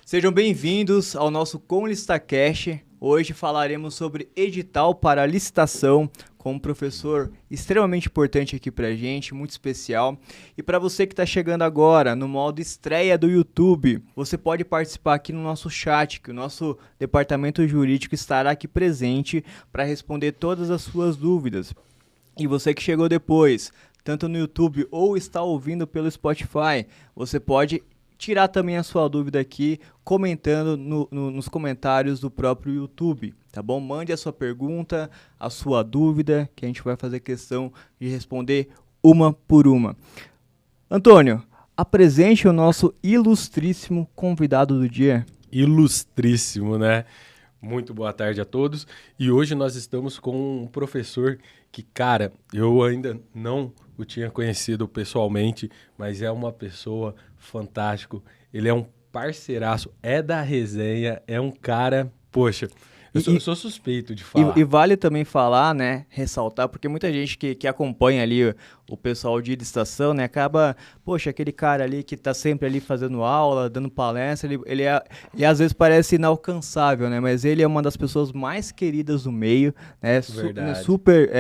Sejam bem-vindos ao nosso Com ListaCast. Hoje falaremos sobre edital para licitação com um professor extremamente importante aqui pra gente, muito especial. E para você que está chegando agora no modo estreia do YouTube, você pode participar aqui no nosso chat, que o nosso departamento jurídico estará aqui presente para responder todas as suas dúvidas. E você que chegou depois, tanto no YouTube ou está ouvindo pelo Spotify, você pode tirar também a sua dúvida aqui, comentando nos comentários do próprio YouTube, tá bom? Mande a sua pergunta, a sua dúvida, que a gente vai fazer questão de responder uma por uma. Antônio, apresente o nosso ilustríssimo convidado do dia. Ilustríssimo, né? Muito boa tarde a todos. E hoje nós estamos com um professor que, cara, eu ainda não o tinha conhecido pessoalmente, mas é uma pessoa fantástica. Ele é um parceiraço, é da resenha, é um cara, poxa, eu sou suspeito de falar. E vale também falar, né, ressaltar, porque muita gente que acompanha ali o pessoal de licitação, né, acaba, poxa, aquele cara ali que tá sempre ali fazendo aula, dando palestra, ele às vezes parece inalcançável, né, mas ele é uma das pessoas mais queridas do meio, né, super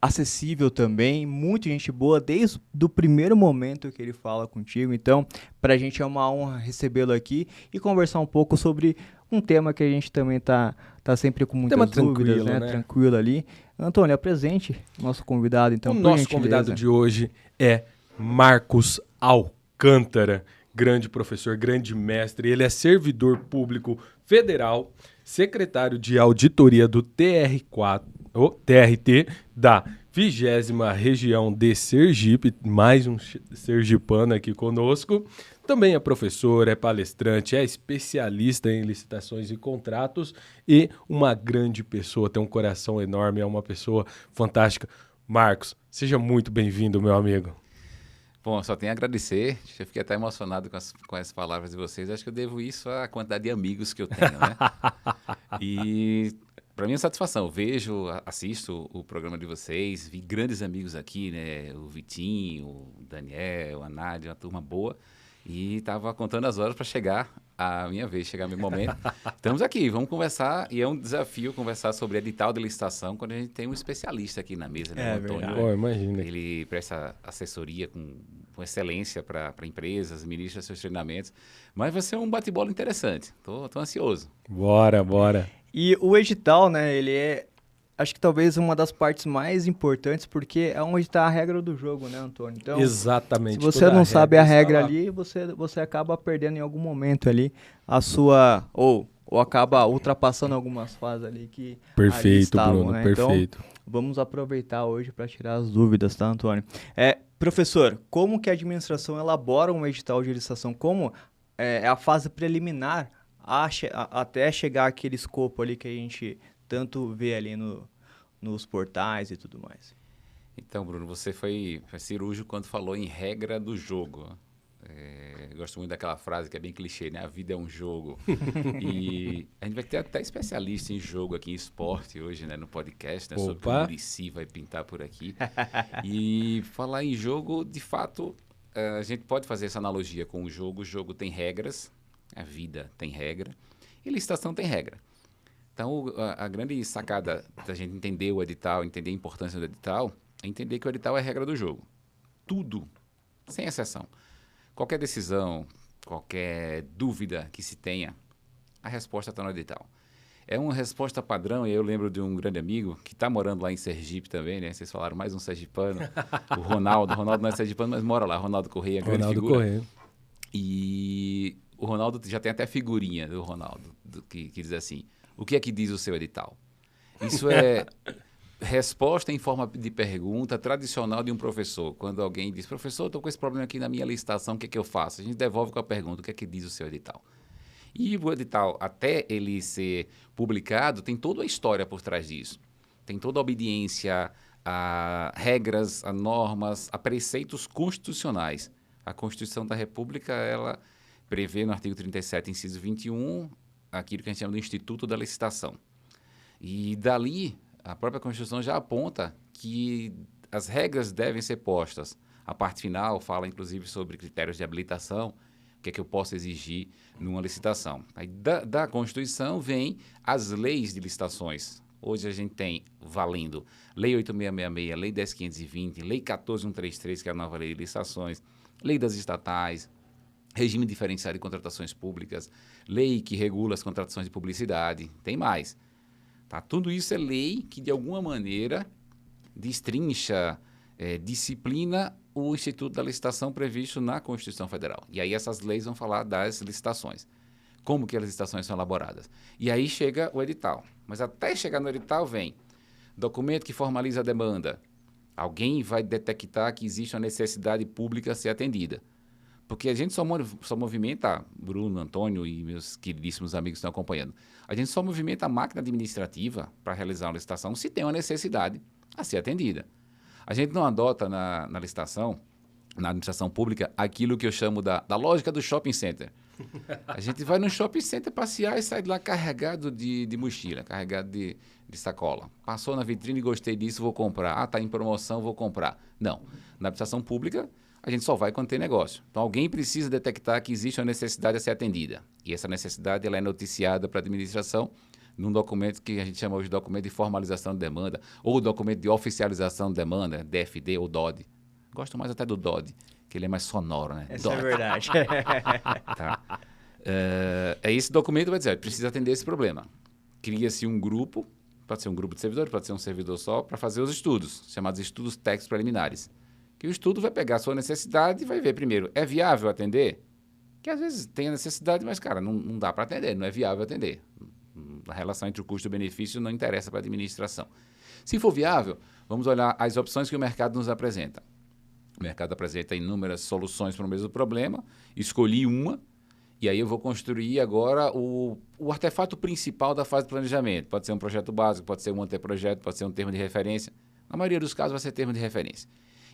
acessível também, muita gente boa desde o primeiro momento que ele fala contigo. Então, pra gente é uma honra recebê-lo aqui e conversar um pouco sobre um tema que a gente também tá sempre com muitas dúvidas, né? Tranquilo ali. Antônio, apresente o nosso convidado, então, o nosso convidado de hoje é Marcos Alcântara, grande professor, grande mestre. Ele é servidor público federal, secretário de auditoria do TRT da 20ª região de Sergipe, mais um sergipano aqui conosco. Também é professor, é palestrante, é especialista em licitações e contratos e uma grande pessoa, tem um coração enorme, é uma pessoa fantástica. Marcos, seja muito bem-vindo, meu amigo. Bom, só tenho a agradecer, eu fiquei até emocionado com as palavras de vocês, acho que eu devo isso à quantidade de amigos que eu tenho, né? E para mim é uma satisfação, assisto o programa de vocês, vi grandes amigos aqui, né? O Vitinho, o Daniel, a Nádia, uma turma boa. E estava contando as horas para chegar a minha vez, chegar meu momento. Estamos aqui, vamos conversar. E é um desafio conversar sobre edital de licitação quando a gente tem um especialista aqui na mesa, né? O Antônio. Pô, imagina. Ele presta assessoria com excelência para empresas, ministra seus treinamentos. Mas vai ser um bate-bola interessante. Tô ansioso. Bora. E o edital, né, ele é, acho que talvez uma das partes mais importantes, porque é onde está a regra do jogo, né, Antônio? Então, exatamente. Se você não sabe a regra ali, você acaba perdendo em algum momento ali a sua... Ou acaba ultrapassando algumas fases ali que perfeito, ali estavam, Bruno, né? perfeito. Então, vamos aproveitar hoje para tirar as dúvidas, tá, Antônio? Professor, como que a administração elabora um edital de licitação? Como é a fase preliminar até chegar àquele escopo ali que a gente tanto vê ali nos portais e tudo mais? Então, Bruno, você foi cirúrgico quando falou em regra do jogo. Gosto muito daquela frase que é bem clichê, né? A vida é um jogo. E a gente vai ter até especialista em jogo aqui, em esporte hoje, né? No podcast, né? Sobre o Muricy vai pintar por aqui. E falar em jogo, de fato, a gente pode fazer essa analogia com o jogo. O jogo tem regras, a vida tem regra e licitação tem regra. Então, a grande sacada da gente entender o edital, entender a importância do edital, é entender que o edital é a regra do jogo. Tudo, sem exceção. Qualquer decisão, qualquer dúvida que se tenha, a resposta está no edital. É uma resposta padrão, e eu lembro de um grande amigo que está morando lá em Sergipe também, né? Vocês falaram mais um sergipano, o Ronaldo. O Ronaldo não é sergipano, mas mora lá. Ronaldo Correia, grande figura. Correia. E o Ronaldo já tem até figurinha do Ronaldo, que diz assim: o que é que diz o seu edital? Isso é resposta em forma de pergunta tradicional de um professor. Quando alguém diz, professor, estou com esse problema aqui na minha licitação, o que é que eu faço? A gente devolve com a pergunta: o que é que diz o seu edital? E o edital, até ele ser publicado, tem toda a história por trás disso. Tem toda a obediência a regras, a normas, a preceitos constitucionais. A Constituição da República, ela prevê no artigo 37, inciso 21, aquilo que a gente chama do Instituto da Licitação. E dali, a própria Constituição já aponta que as regras devem ser postas. A parte final fala, inclusive, sobre critérios de habilitação, que é que eu posso exigir numa licitação. Aí da Constituição vem as leis de licitações. Hoje a gente tem valendo Lei 8666, Lei 10.520, Lei 14.133, que é a nova lei de licitações, Lei das estatais, regime diferenciado de contratações públicas, lei que regula as contratações de publicidade, tem mais. Tá? Tudo isso é lei que, de alguma maneira, destrincha, disciplina o Instituto da Licitação previsto na Constituição Federal. E aí essas leis vão falar das licitações. Como que as licitações são elaboradas. E aí chega o edital. Mas até chegar no edital vem documento que formaliza a demanda. Alguém vai detectar que existe uma necessidade pública a ser atendida. Porque a gente só movimenta, Bruno, Antônio e meus queridíssimos amigos que estão acompanhando, a gente só movimenta a máquina administrativa para realizar uma licitação se tem uma necessidade a ser atendida. A gente não adota na licitação, na administração pública, aquilo que eu chamo da lógica do shopping center. A gente vai no shopping center passear e sai de lá carregado de mochila, carregado de sacola. Passou na vitrine, gostei disso, vou comprar. Ah, está em promoção, vou comprar. Não. Na administração pública, a gente só vai quando tem negócio. Então, alguém precisa detectar que existe uma necessidade a ser atendida. E essa necessidade ela é noticiada para a administração num documento que a gente chama hoje de documento de formalização de demanda ou documento de oficialização de demanda, DFD ou DOD. Gosto mais até do DOD, que ele é mais sonoro, né? Essa DOD. é verdade. Tá. Esse documento vai dizer, precisa atender esse problema. Cria-se um grupo, pode ser um grupo de servidores, pode ser um servidor só, para fazer os estudos, chamados estudos técnicos preliminares. Que o estudo vai pegar a sua necessidade e vai ver primeiro, é viável atender? Que às vezes tem a necessidade, mas, cara, não dá para atender, não é viável atender. A relação entre o custo e o benefício não interessa para a administração. Se for viável, vamos olhar as opções que o mercado nos apresenta. O mercado apresenta inúmeras soluções para o mesmo problema, escolhi uma, e aí eu vou construir agora o artefato principal da fase de planejamento. Pode ser um projeto básico, pode ser um anteprojeto, pode ser um termo de referência. Na maioria dos casos vai ser termo de referência.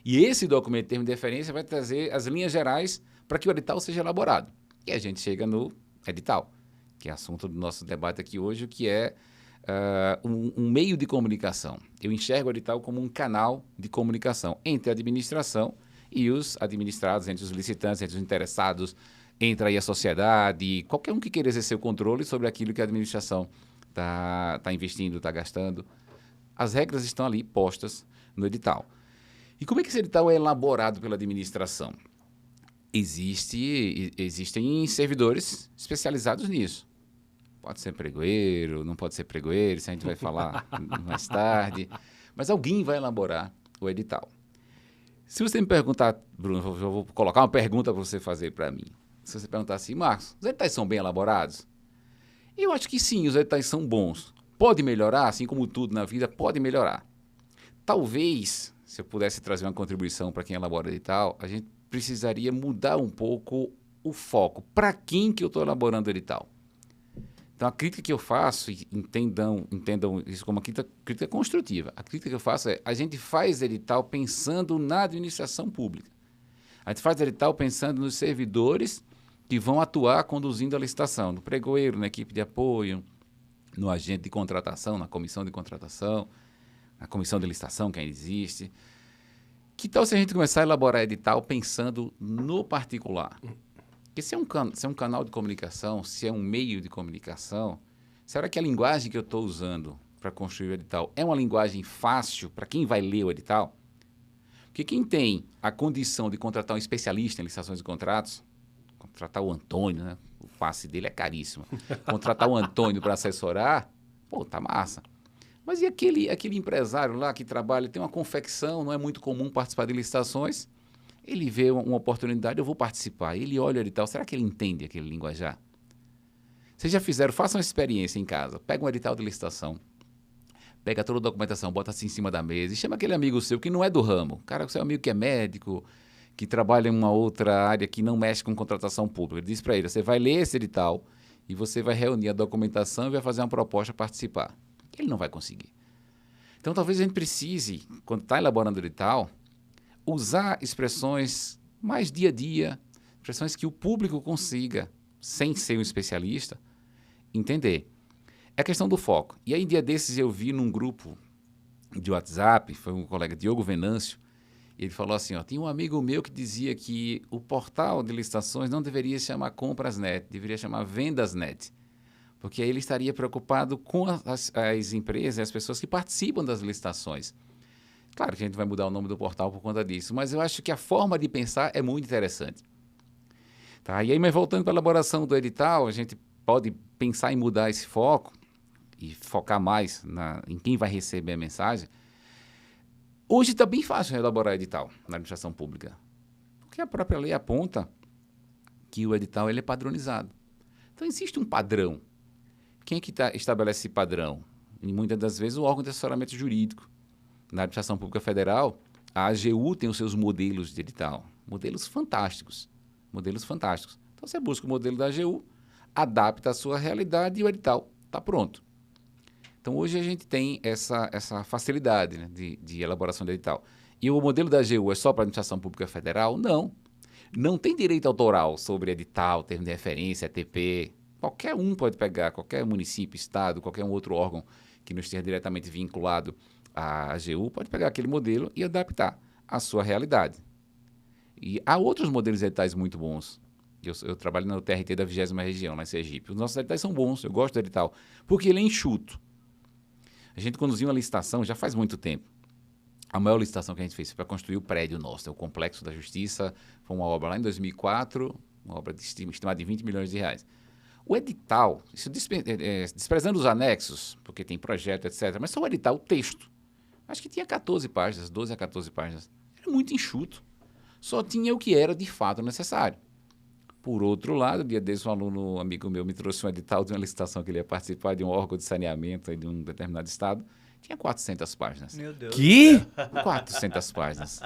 E esse documento de termo de referência vai trazer as linhas gerais para que o edital seja elaborado. E a gente chega no edital, que é assunto do nosso debate aqui hoje, que é um meio de comunicação. Eu enxergo o edital como um canal de comunicação entre a administração e os administrados, entre os licitantes, entre os interessados, entre aí a sociedade, qualquer um que queira exercer o controle sobre aquilo que a administração está investindo, está gastando. As regras estão ali postas no edital. E como é que esse edital é elaborado pela administração? Existem servidores especializados nisso. Pode ser pregoeiro, não pode ser pregoeiro, isso a gente vai falar mais tarde. Mas alguém vai elaborar o edital. Se você me perguntar, Bruno, eu vou colocar uma pergunta para você fazer para mim. Se você perguntar assim, Marcos, os editais são bem elaborados? Eu acho que sim, os editais são bons. Pode melhorar, assim como tudo na vida, pode melhorar. Talvez, se eu pudesse trazer uma contribuição para quem elabora o edital, a gente precisaria mudar um pouco o foco. Para quem que eu estou elaborando o edital? Então, a crítica que eu faço, e entendam isso como uma crítica construtiva, a crítica que eu faço é, a gente faz edital pensando na administração pública. A gente faz edital pensando nos servidores que vão atuar conduzindo a licitação, no pregoeiro, na equipe de apoio, no agente de contratação, na comissão de contratação, na comissão de licitação que ainda existe. Que tal se a gente começar a elaborar edital pensando no particular? Porque se é um canal de comunicação, se é um meio de comunicação, será que a linguagem que eu estou usando para construir o edital é uma linguagem fácil para quem vai ler o edital? Porque quem tem a condição de contratar um especialista em licitações e contratos, contratar o Antônio, né? O passe dele é caríssimo. Contratar o Antônio para assessorar, pô, tá massa. Mas e aquele empresário lá que trabalha, tem uma confecção, não é muito comum participar de licitações, ele vê uma oportunidade, eu vou participar. Ele olha o edital, será que ele entende aquele linguajar? Vocês já fizeram, façam uma experiência em casa. Pega um edital de licitação, pega toda a documentação, bota assim em cima da mesa e chama aquele amigo seu que não é do ramo. Cara, seu amigo que é médico, que trabalha em uma outra área que não mexe com contratação pública. Ele diz para ele, você vai ler esse edital e você vai reunir a documentação e vai fazer uma proposta para participar. Ele não vai conseguir. Então, talvez a gente precise, quando está elaborando o edital, usar expressões mais dia a dia, expressões que o público consiga, sem ser um especialista, entender. É a questão do foco. E aí, dia desses, eu vi num grupo de WhatsApp, foi um colega, Diogo Venâncio, E ele falou assim, ó, tinha um amigo meu que dizia que o portal de licitações não deveria chamar Compras.net, deveria chamar Vendas.net. Porque aí ele estaria preocupado com as empresas, as pessoas que participam das licitações. Claro que a gente vai mudar o nome do portal por conta disso, mas eu acho que a forma de pensar é muito interessante. Tá? E aí, mas voltando para a elaboração do edital, a gente pode pensar em mudar esse foco e focar mais em quem vai receber a mensagem. Hoje está bem fácil elaborar edital na administração pública, porque a própria lei aponta que o edital ele é padronizado. Então, existe um padrão. Quem é que estabelece esse padrão? E muitas das vezes o órgão de assessoramento jurídico. Na administração pública federal, a AGU tem os seus modelos de edital, modelos fantásticos. Então, você busca o modelo da AGU, adapta a sua realidade e o edital está pronto. Então, hoje a gente tem essa facilidade, né, de elaboração de edital. E o modelo da AGU é só para a administração pública federal? Não. Não tem direito autoral sobre edital, termo de referência, ETP. Qualquer um pode pegar, qualquer município, estado, qualquer um outro órgão que não esteja diretamente vinculado à AGU, pode pegar aquele modelo e adaptar à sua realidade. E há outros modelos de editais muito bons. Eu trabalho no TRT da 20ª região, lá em Sergipe. Os nossos editais são bons, eu gosto do edital, porque ele é enxuto. A gente conduziu uma licitação já faz muito tempo. A maior licitação que a gente fez foi para construir o prédio nosso, o Complexo da Justiça. Foi uma obra lá em 2004, uma obra estimada de 20 milhões de reais. O edital, isso desprezando os anexos, porque tem projeto, etc., mas só o edital, o texto, acho que tinha 14 páginas, 12 a 14 páginas. Era muito enxuto. Só tinha o que era de fato necessário. Por outro lado, dia desse, um aluno amigo meu me trouxe um edital de uma licitação que ele ia participar de um órgão de saneamento de um determinado estado. Tinha 400 páginas. Meu Deus. Que? 400 páginas.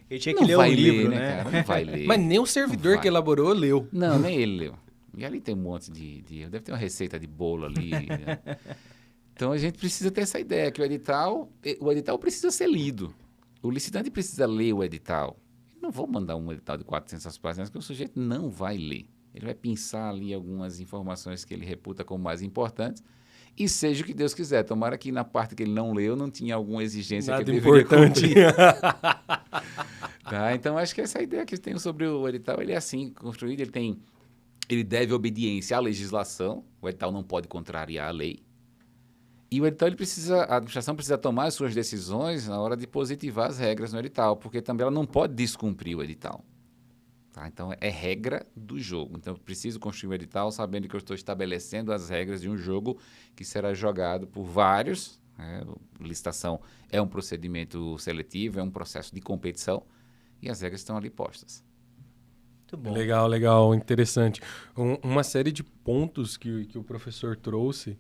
Ele tinha que ler o livro, né? Cara? Não vai ler. Mas nem o servidor que elaborou leu. Não, nem ele leu. E ali tem um monte deve ter uma receita de bolo ali. Né? Então, a gente precisa ter essa ideia, que o edital precisa ser lido. O licitante precisa ler o edital. Não vou mandar um edital de 400 páginas que o sujeito não vai ler. Ele vai pensar ali algumas informações que ele reputa como mais importantes e seja o que Deus quiser. Tomara que na parte que ele não leu não tinha alguma exigência Nada que ele deveria importante. cumprir. Tá? Então, acho que essa ideia que eu tenho sobre o edital, ele é assim construído, ele deve obediência à legislação, o edital não pode contrariar a lei. E o edital, a administração precisa tomar as suas decisões na hora de positivar as regras no edital, porque também ela não pode descumprir o edital. Tá? Então, é regra do jogo. Então, eu preciso construir um edital sabendo que eu estou estabelecendo as regras de um jogo que será jogado por vários. Licitação é um procedimento seletivo, é um processo de competição e as regras estão ali postas. Muito bom. Legal, interessante. Uma série de pontos que o professor trouxe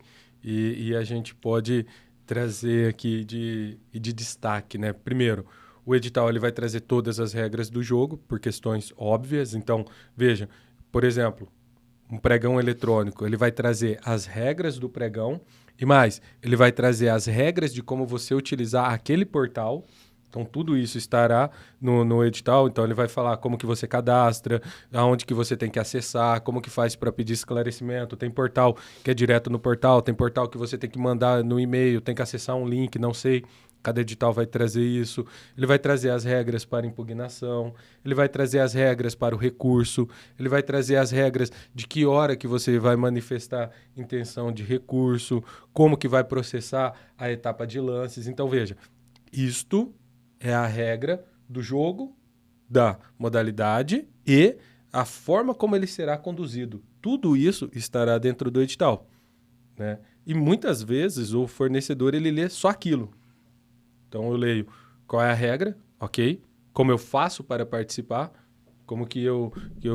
e a gente pode trazer aqui de destaque, né? Primeiro, o edital ele vai trazer todas as regras do jogo por questões óbvias. Então, veja, por exemplo, um pregão eletrônico, ele vai trazer as regras do pregão e mais, ele vai trazer as regras de como você utilizar aquele portal. Então, tudo isso estará no edital. Então, ele vai falar como que você cadastra, aonde que você tem que acessar, como que faz para pedir esclarecimento. Tem portal que é direto no portal, tem portal que você tem que mandar no e-mail, tem que acessar um link, não sei. Cada edital vai trazer isso. Ele vai trazer as regras para impugnação, ele vai trazer as regras para o recurso, ele vai trazer as regras de que hora que você vai manifestar intenção de recurso, como que vai processar a etapa de lances. Então, veja, isto é a regra do jogo, da modalidade e a forma como ele será conduzido. Tudo isso estará dentro do edital, né? E muitas vezes o fornecedor ele lê só aquilo. Então eu leio qual é a regra, ok? Como eu faço para participar, como que eu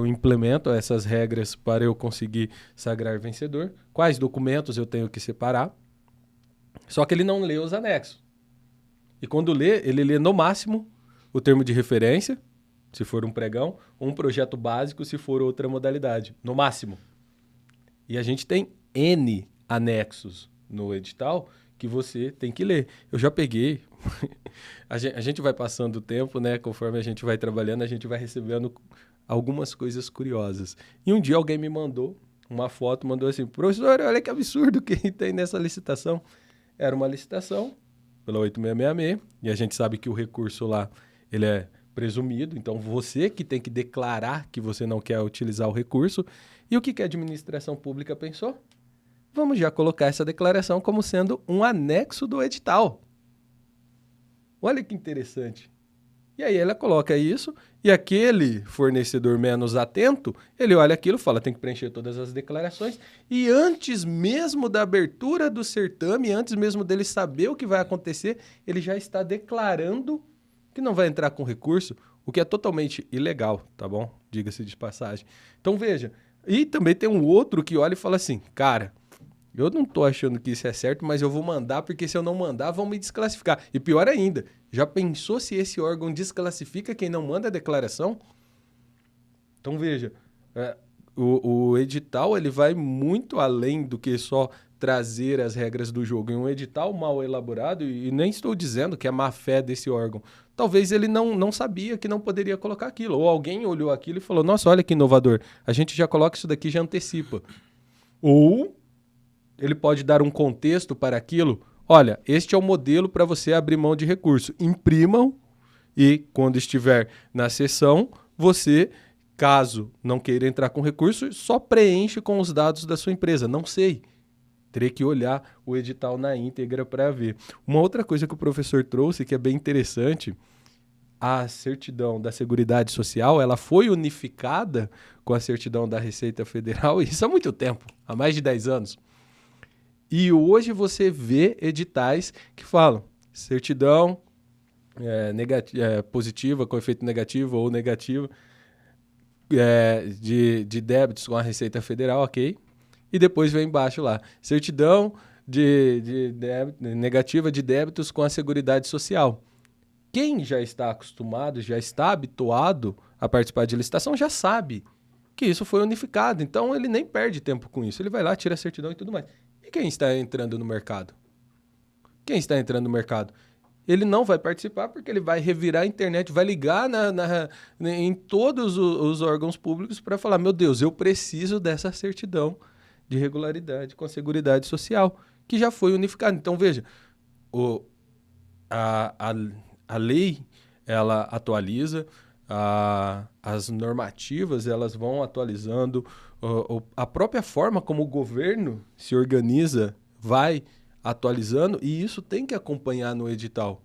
implemento essas regras para eu conseguir sagrar vencedor, quais documentos eu tenho que separar. Só que ele não lê os anexos. E quando lê, ele lê no máximo o termo de referência, se for um pregão, ou um projeto básico, se for outra modalidade, no máximo. E a gente tem N anexos no edital que você tem que ler. Eu já peguei, a gente vai passando o tempo, né? Conforme a gente vai trabalhando, a gente vai recebendo algumas coisas curiosas. E um dia alguém me mandou uma foto, mandou assim, professor, olha que absurdo que tem nessa licitação. Era uma licitação pela 8666, e a gente sabe que o recurso lá, ele é presumido, então você que tem que declarar que você não quer utilizar o recurso. E o que a administração pública pensou? Vamos já colocar essa declaração como sendo um anexo do edital. Olha que interessante. E aí ela coloca isso, e aquele fornecedor menos atento, ele olha aquilo e fala, tem que preencher todas as declarações, e antes mesmo da abertura do certame, antes mesmo dele saber o que vai acontecer, ele já está declarando que não vai entrar com recurso, o que é totalmente ilegal, tá bom? Diga-se de passagem. Então veja, e também tem um outro que olha e fala assim, cara, eu não tô achando que isso é certo, mas eu vou mandar, porque se eu não mandar, vão me desclassificar. E pior ainda, já pensou se esse órgão desclassifica quem não manda a declaração? Então veja, o edital ele vai muito além do que só trazer as regras do jogo. Em um edital mal elaborado, e nem estou dizendo que é má fé desse órgão, talvez ele não sabia que não poderia colocar aquilo. Ou alguém olhou aquilo e falou, nossa, olha que inovador, a gente já coloca isso daqui, já antecipa. Ou ele pode dar um contexto para aquilo. Olha, este é o modelo para você abrir mão de recurso. Imprimam e, quando estiver na sessão, você, caso não queira entrar com recurso, só preenche com os dados da sua empresa. Não sei. Terei que olhar o edital na íntegra para ver. Uma outra coisa que o professor trouxe, que é bem interessante, a certidão da Seguridade Social, ela foi unificada com a certidão da Receita Federal, isso há muito tempo, há mais de 10 anos. E hoje você vê editais que falam certidão positiva, com efeito negativo ou negativo, de débitos com a Receita Federal, ok? E depois vem embaixo lá, certidão negativa de débitos com a Seguridade Social. Quem já está acostumado, já está habituado a participar de licitação, já sabe que isso foi unificado. Então, ele nem perde tempo com isso. Ele vai lá, tira a certidão e tudo mais. E quem está entrando no mercado? Quem está entrando no mercado? Ele não vai participar porque ele vai revirar a internet, vai ligar em todos os órgãos públicos para falar, meu Deus, eu preciso dessa certidão de regularidade com a Seguridade Social, que já foi unificada. Então, veja, a lei, ela atualiza, as normativas, elas vão atualizando, a própria forma como o governo se organiza vai atualizando, e isso tem que acompanhar no edital.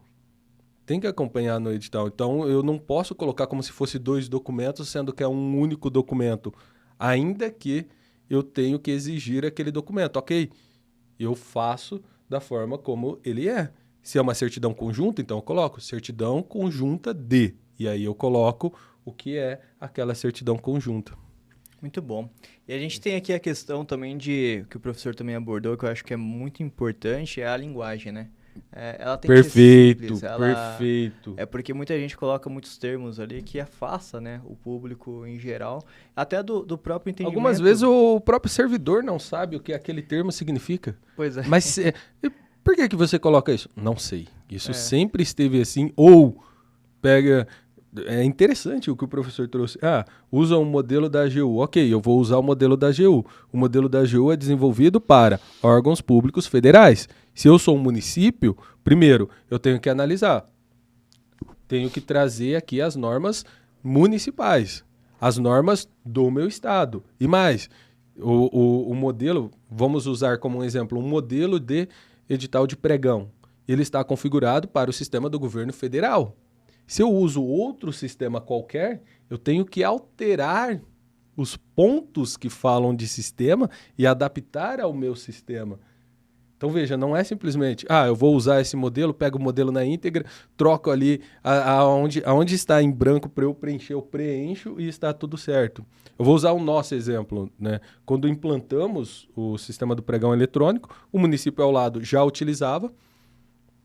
Tem que acompanhar no edital. Então, eu não posso colocar como se fosse 2 documentos, sendo que é um único documento, ainda que eu tenho que exigir aquele documento. Ok, eu faço da forma como ele é. Se é uma certidão conjunta, então eu coloco certidão conjunta de. E aí eu coloco o que é aquela certidão conjunta. Muito bom. E a gente tem aqui a questão também que o professor também abordou, que eu acho que é muito importante, é a linguagem, né? Ela tem perfeito, que ser simples. Perfeito. É porque muita gente coloca muitos termos ali que afasta, né, o público em geral, até do próprio entendimento. Algumas vezes o próprio servidor não sabe o que aquele termo significa. Pois é. Mas por que você coloca isso? Não sei. Isso sempre esteve assim. Ou pega... É interessante o que o professor trouxe. Usa um modelo da AGU. Ok, eu vou usar o modelo da AGU. O modelo da AGU é desenvolvido para órgãos públicos federais. Se eu sou um município, primeiro, eu tenho que analisar. Tenho que trazer aqui as normas municipais. As normas do meu estado. E mais, o modelo, vamos usar como um exemplo, um modelo de edital de pregão. Ele está configurado para o sistema do governo federal. Se eu uso outro sistema qualquer, eu tenho que alterar os pontos que falam de sistema e adaptar ao meu sistema. Então, veja, não é simplesmente, eu vou usar esse modelo, pego o modelo na íntegra, troco ali aonde está em branco para eu preencher, eu preencho e está tudo certo. Eu vou usar o nosso exemplo, né? Quando implantamos o sistema do pregão eletrônico, o município ao lado já utilizava,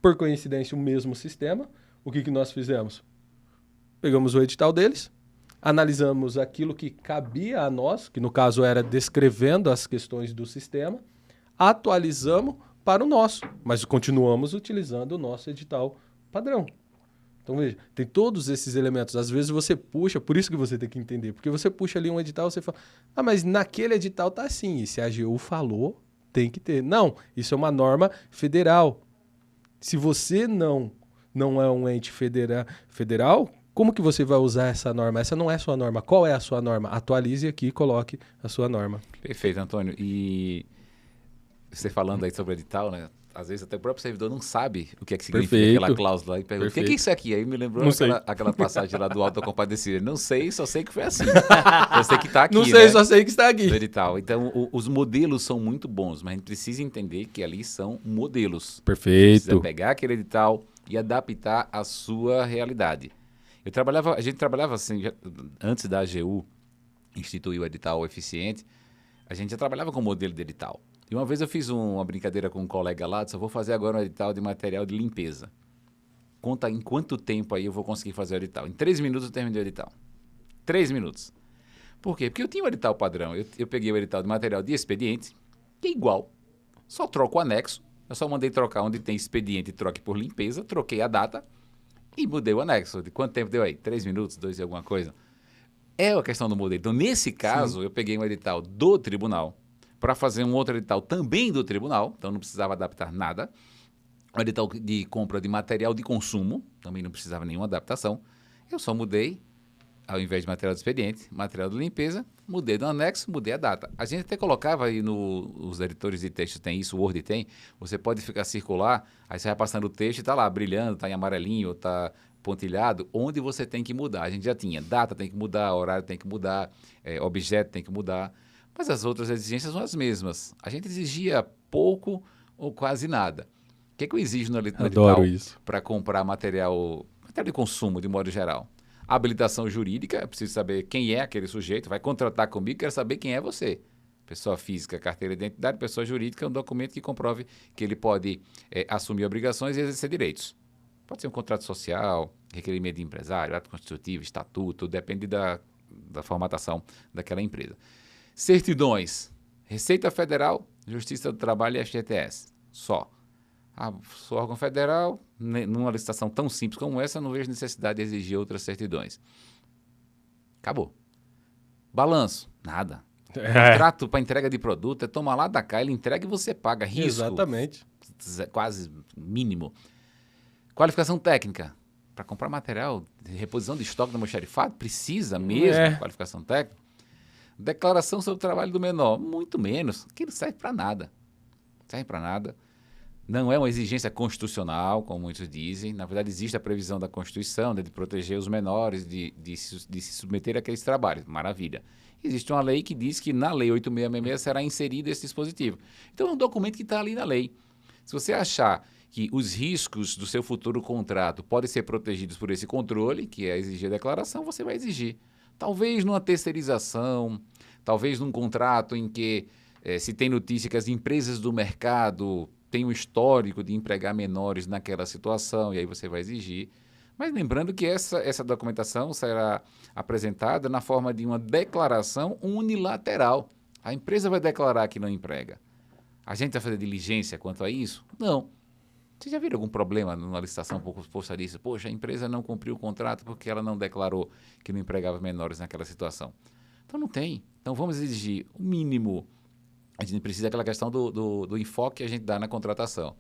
por coincidência, o mesmo sistema. O que nós fizemos? Pegamos o edital deles, analisamos aquilo que cabia a nós, que no caso era descrevendo as questões do sistema, atualizamos para o nosso, mas continuamos utilizando o nosso edital padrão. Então, veja, tem todos esses elementos. Às vezes você puxa, por isso que você tem que entender, porque você puxa ali um edital, você fala, mas naquele edital tá assim, e se a AGU falou, tem que ter. Não, isso é uma norma federal. Se você não é um ente federal, Como que você vai usar essa norma? Essa não é a sua norma. Qual é a sua norma? Atualize aqui e coloque a sua norma. Perfeito, Antônio. E você falando aí sobre edital, né? Às vezes até o próprio servidor não sabe o que é que significa Perfeito. aquela cláusula lá e pergunta, o que é isso aqui? Aí me lembrou aquela passagem lá do Auto da Compadecida. Não sei, só sei que foi assim. Eu sei que está aqui, Não sei, né? só sei que está aqui. Do edital. Então, os modelos são muito bons, mas a gente precisa entender que ali são modelos. Perfeito. Precisa pegar aquele edital e adaptar à sua realidade. A gente trabalhava assim, antes da AGU instituir o edital eficiente, a gente já trabalhava com modelo de edital. E uma vez eu fiz uma brincadeira com um colega lá, disse, eu vou fazer agora um edital de material de limpeza. Conta em quanto tempo aí eu vou conseguir fazer o edital. Em 3 minutos eu terminei o edital. 3 minutos. Por quê? Porque eu tinha o edital padrão. Eu peguei o edital de material de expediente, que é igual. Só troco o anexo. Eu só mandei trocar onde tem expediente e troque por limpeza. Troquei a data e mudei o anexo. De quanto tempo deu aí? 3 minutos, 2 e alguma coisa. É a questão do modelo. Então, nesse caso, eu peguei um edital do tribunal para fazer um outro edital também do tribunal. Então, não precisava adaptar nada. Um edital de compra de material de consumo. Também não precisava nenhuma adaptação. Eu só mudei, ao invés de material de expediente, material de limpeza, mudei do anexo, mudei a data. A gente até colocava aí os editores de texto, tem isso, o Word tem, você pode ficar circular, aí você vai passando o texto e está lá, brilhando, está em amarelinho, está pontilhado, onde você tem que mudar. A gente já tinha, data tem que mudar, horário tem que mudar, objeto tem que mudar, mas as outras exigências são as mesmas. A gente exigia pouco ou quase nada. O que é que eu exijo no edital para comprar material de consumo, de modo geral? Habilitação jurídica, eu preciso saber quem é aquele sujeito, vai contratar comigo, quero saber quem é você. Pessoa física, carteira de identidade, pessoa jurídica, um documento que comprove que ele pode assumir obrigações e exercer direitos. Pode ser um contrato social, requerimento de empresário, ato constitutivo, estatuto, depende da formatação daquela empresa. Certidões, Receita Federal, Justiça do Trabalho e FGTS, só. Sou órgão federal, numa licitação tão simples como essa, não vejo necessidade de exigir outras certidões. Acabou. Balanço, nada. Contrato para entrega de produto, toma lá da cá, ele entrega e você paga. Risco. Exatamente. Quase mínimo. Qualificação técnica. Para comprar material de reposição de estoque do almoxarifado, precisa mesmo qualificação técnica. Declaração sobre o trabalho do menor, muito menos. Aquilo serve para nada. Serve para nada. Não é uma exigência constitucional, como muitos dizem. Na verdade, existe a previsão da Constituição, né, de proteger os menores, de se submeter àqueles trabalhos. Maravilha. Existe uma lei que diz que na Lei 8666 será inserido esse dispositivo. Então, é um documento que está ali na lei. Se você achar que os riscos do seu futuro contrato podem ser protegidos por esse controle, que é exigir a declaração, você vai exigir. Talvez numa terceirização, talvez num contrato em que se tem notícia que as empresas do mercado tem um histórico de empregar menores naquela situação, e aí você vai exigir. Mas lembrando que essa documentação será apresentada na forma de uma declaração unilateral. A empresa vai declarar que não emprega. A gente vai fazer diligência quanto a isso? Não. Você já viram algum problema numa licitação posta disso? Poxa, a empresa não cumpriu o contrato porque ela não declarou que não empregava menores naquela situação. Então não tem. Então vamos exigir o mínimo. A gente precisa daquela questão do enfoque que a gente dá na contratação.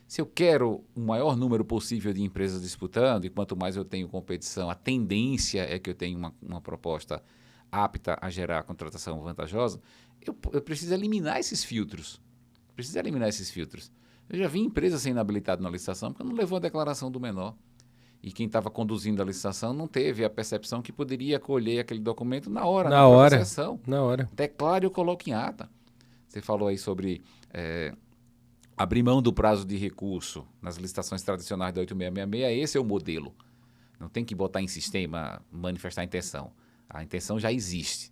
Se eu quero o maior número possível de empresas disputando, e quanto mais eu tenho competição, a tendência é que eu tenha uma proposta apta a gerar contratação vantajosa, eu preciso eliminar esses filtros. Eu já vi empresas sendo habilitadas na licitação porque não levou a declaração do menor. E quem estava conduzindo a licitação não teve a percepção que poderia colher aquele documento na hora. Na hora. Declare ou coloque em ata. Você falou aí sobre abrir mão do prazo de recurso nas licitações tradicionais da 8666. Esse é o modelo. Não tem que botar em sistema, manifestar a intenção. A intenção já existe.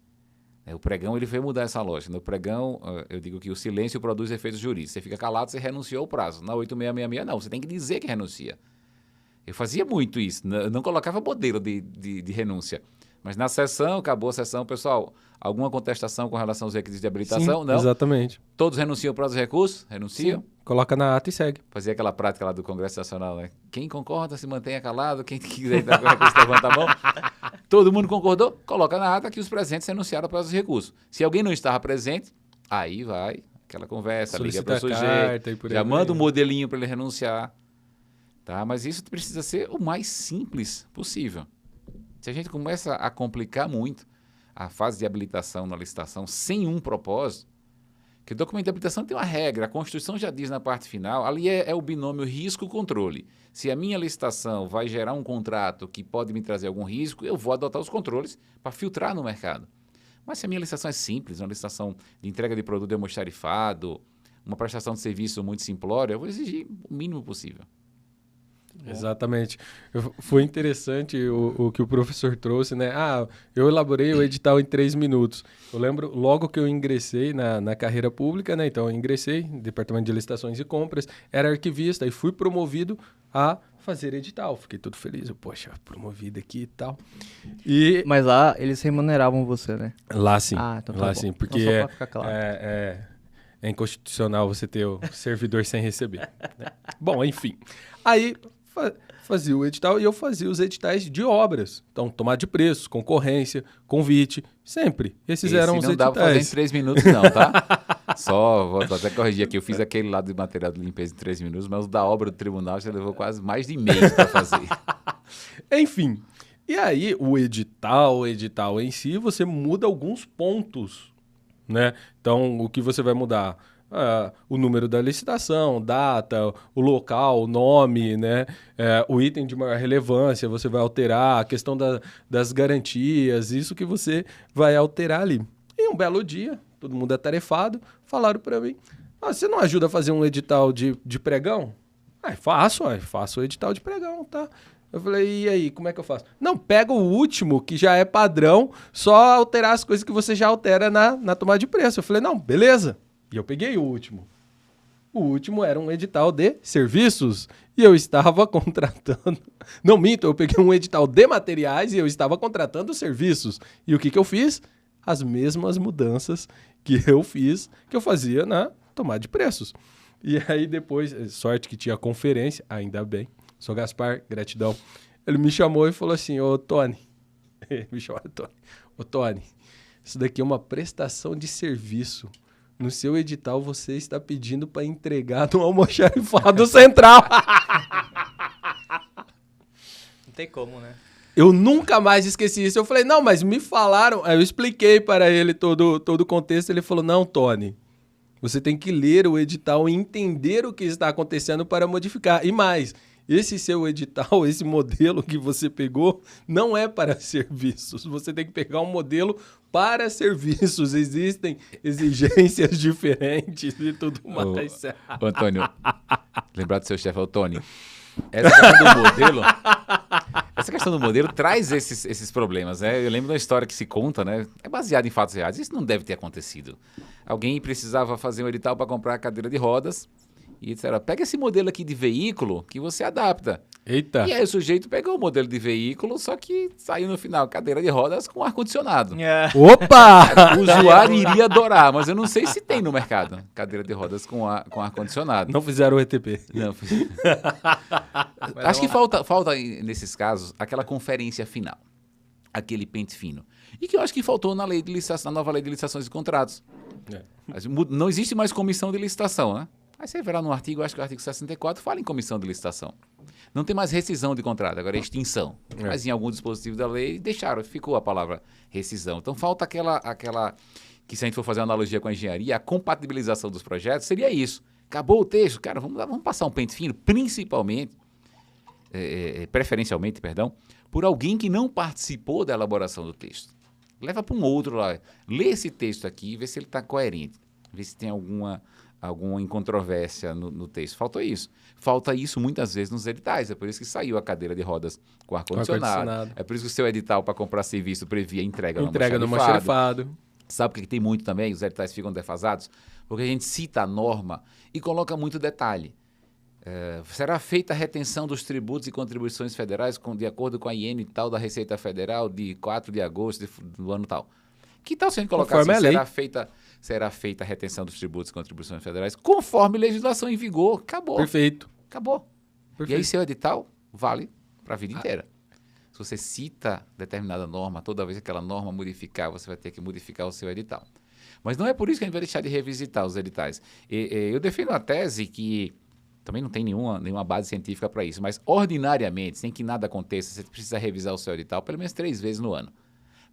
O pregão ele veio mudar essa lógica. No pregão, eu digo que o silêncio produz efeitos jurídicos. Você fica calado, você renunciou ao prazo. Na 8666, não. Você tem que dizer que renuncia. Eu fazia muito isso. Eu não colocava modelo de renúncia. Mas na sessão, acabou a sessão, pessoal, alguma contestação com relação aos requisitos de habilitação? Sim, não. Exatamente. Todos renunciam ao prazo de recurso? Renunciam. Sim. Coloca na ata e segue. Fazia aquela prática lá do Congresso Nacional, né? Quem concorda se mantenha calado, quem quiser entrar com recurso levanta a mão. Todo mundo concordou? Coloca na ata que os presentes renunciaram ao prazo de recurso. Se alguém não estava presente, aí vai aquela conversa, liga para o sujeito, já manda um modelinho para ele renunciar. Tá? Mas isso precisa ser o mais simples possível. Se a gente começa a complicar muito a fase de habilitação na licitação sem um propósito, que o documento de habilitação tem uma regra, a Constituição já diz na parte final, ali é o binômio risco-controle. Se a minha licitação vai gerar um contrato que pode me trazer algum risco, eu vou adotar os controles para filtrar no mercado. Mas se a minha licitação é simples, uma licitação de entrega de produto almoxarifado, uma prestação de serviço muito simplória, eu vou exigir o mínimo possível. Exatamente. Foi interessante o que o professor trouxe, né? Eu elaborei o edital em 3 minutos. Eu lembro, logo que eu ingressei na carreira pública, né? Então, eu ingressei no Departamento de Licitações e Compras, era arquivista e fui promovido a fazer edital. Fiquei todo feliz. Poxa, promovido aqui e tal. Mas lá eles remuneravam você, né? Lá sim. Então tá lá bom. sim, porque então, só pra ficar claro. é inconstitucional você ter o servidor sem receber. Né? Bom, enfim. Aí fazia o edital e eu fazia os editais de obras. Então, tomada de preços, concorrência, convite, sempre. Esses eram os editais. Não dá pra fazer em 3 minutos não, tá? Só, vou até corrigir aqui, eu fiz aquele lado de material de limpeza em 3 minutos, mas o da obra do tribunal já levou quase mais de mês para fazer. Enfim, e aí o edital em si, você muda alguns pontos, né? Então, o que você vai mudar? O número da licitação, data, o local, o nome, né? O item de maior relevância, você vai alterar, a questão das garantias, isso que você vai alterar ali. E um belo dia, todo mundo atarefado, falaram para mim, você não ajuda a fazer um edital de pregão? Faço o edital de pregão, tá? Eu falei, e aí, como é que eu faço? Não, pega o último, que já é padrão, só alterar as coisas que você já altera na tomada de preço. Eu falei, não, beleza. E eu peguei o último. O último era um edital de serviços e eu estava contratando... Não, minto, eu peguei um edital de materiais e eu estava contratando serviços. E o que eu fiz? As mesmas mudanças que eu fazia na tomada de preços. E aí depois, sorte que tinha conferência, ainda bem. Sou Gaspar, gratidão. Ele me chamou e falou assim, ô Tony, me chamou Tony, ô Tony, isso daqui é uma prestação de serviço. No seu edital, você está pedindo para entregar no almoxarifado central. Não tem como, né? Eu nunca mais esqueci isso. Eu falei, não, mas me falaram. Aí eu expliquei para ele todo o contexto. Ele falou, não, Tony, você tem que ler o edital e entender o que está acontecendo para modificar. E mais, esse seu edital, esse modelo que você pegou, não é para serviços. Você tem que pegar um modelo para serviços. Existem exigências diferentes e tudo mais. Ô, Antônio, lembrar do seu chefe, é o Tony. Essa questão do modelo traz esses problemas, né? Eu lembro da história que se conta, né? É baseado em fatos reais. Isso não deve ter acontecido. Alguém precisava fazer um edital para comprar cadeira de rodas. E disseram, pega esse modelo aqui de veículo que você adapta. Eita! E aí o sujeito pegou o modelo de veículo, só que saiu no final cadeira de rodas com ar-condicionado. Opa! O usuário iria adorar, mas eu não sei se tem no mercado cadeira de rodas com ar-condicionado. Não fizeram o ETP. Não. Acho que falta, nesses casos, aquela conferência final. Aquele pente fino. E que eu acho que faltou na nova lei de licitações e contratos. Não existe mais comissão de licitação, né? Aí você verá no artigo, acho que o artigo 64 fala em comissão de licitação. Não tem mais rescisão de contrato, agora é extinção. Mas em algum dispositivo da lei deixaram, ficou a palavra rescisão. Então falta aquela que se a gente for fazer uma analogia com a engenharia, a compatibilização dos projetos seria isso. Acabou o texto, cara, vamos passar um pente fino, preferencialmente, por alguém que não participou da elaboração do texto. Leva para um outro lá, lê esse texto aqui e vê se ele está coerente, vê se tem alguma incontrovérsia no texto. Falta isso muitas vezes nos editais. É por isso que saiu a cadeira de rodas com ar-condicionado. É por isso que o seu edital para comprar serviço previa entrega no almoxarifado. Sabe o que tem muito também? Os editais ficam defasados? Porque a gente cita a norma e coloca muito detalhe. Será feita a retenção dos tributos e contribuições federais de acordo com a IN tal da Receita Federal de 4 de agosto do ano tal. Que tal se a gente colocar assim, será feita a retenção dos tributos e contribuições federais conforme legislação em vigor. Acabou. Perfeito. Acabou. Perfeito. E aí seu edital vale para a vida inteira. Se você cita determinada norma, toda vez que aquela norma modificar, você vai ter que modificar o seu edital. Mas não é por isso que a gente vai deixar de revisitar os editais. Eu defendo a tese que, Também não tem nenhuma base científica para isso, mas ordinariamente, sem que nada aconteça, você precisa revisar o seu edital pelo menos 3 vezes no ano.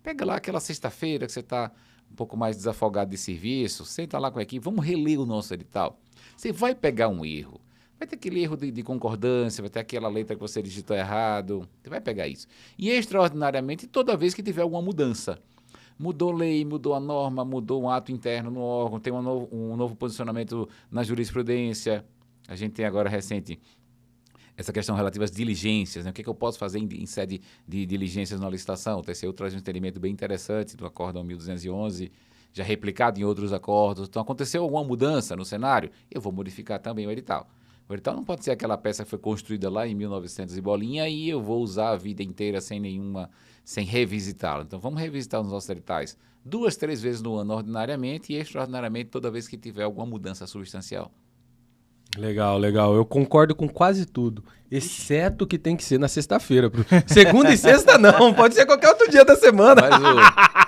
Pega lá aquela sexta-feira que você está um pouco mais desafogado de serviço, senta lá com a equipe, vamos reler o nosso edital. Você vai pegar um erro. Vai ter aquele erro de concordância, vai ter aquela letra que você digitou errado, você vai pegar isso. E extraordinariamente, toda vez que tiver alguma mudança. Mudou lei, mudou a norma, mudou um ato interno no órgão, tem um novo posicionamento na jurisprudência. A gente tem agora recente essa questão relativa às diligências, né? O que eu posso fazer em sede de diligências na licitação? O TCU traz um entendimento bem interessante do Acórdão 1211, já replicado em outros acordos. Então, aconteceu alguma mudança no cenário, eu vou modificar também o edital. O edital não pode ser aquela peça que foi construída lá em 1900 e bolinha e eu vou usar a vida inteira sem revisitá-la. Então, vamos revisitar os nossos editais 2, 3 vezes no ano ordinariamente e extraordinariamente toda vez que tiver alguma mudança substancial. Legal, legal. Eu concordo com quase tudo, exceto que tem que ser na sexta-feira. Segunda e sexta não, pode ser qualquer outro dia da semana.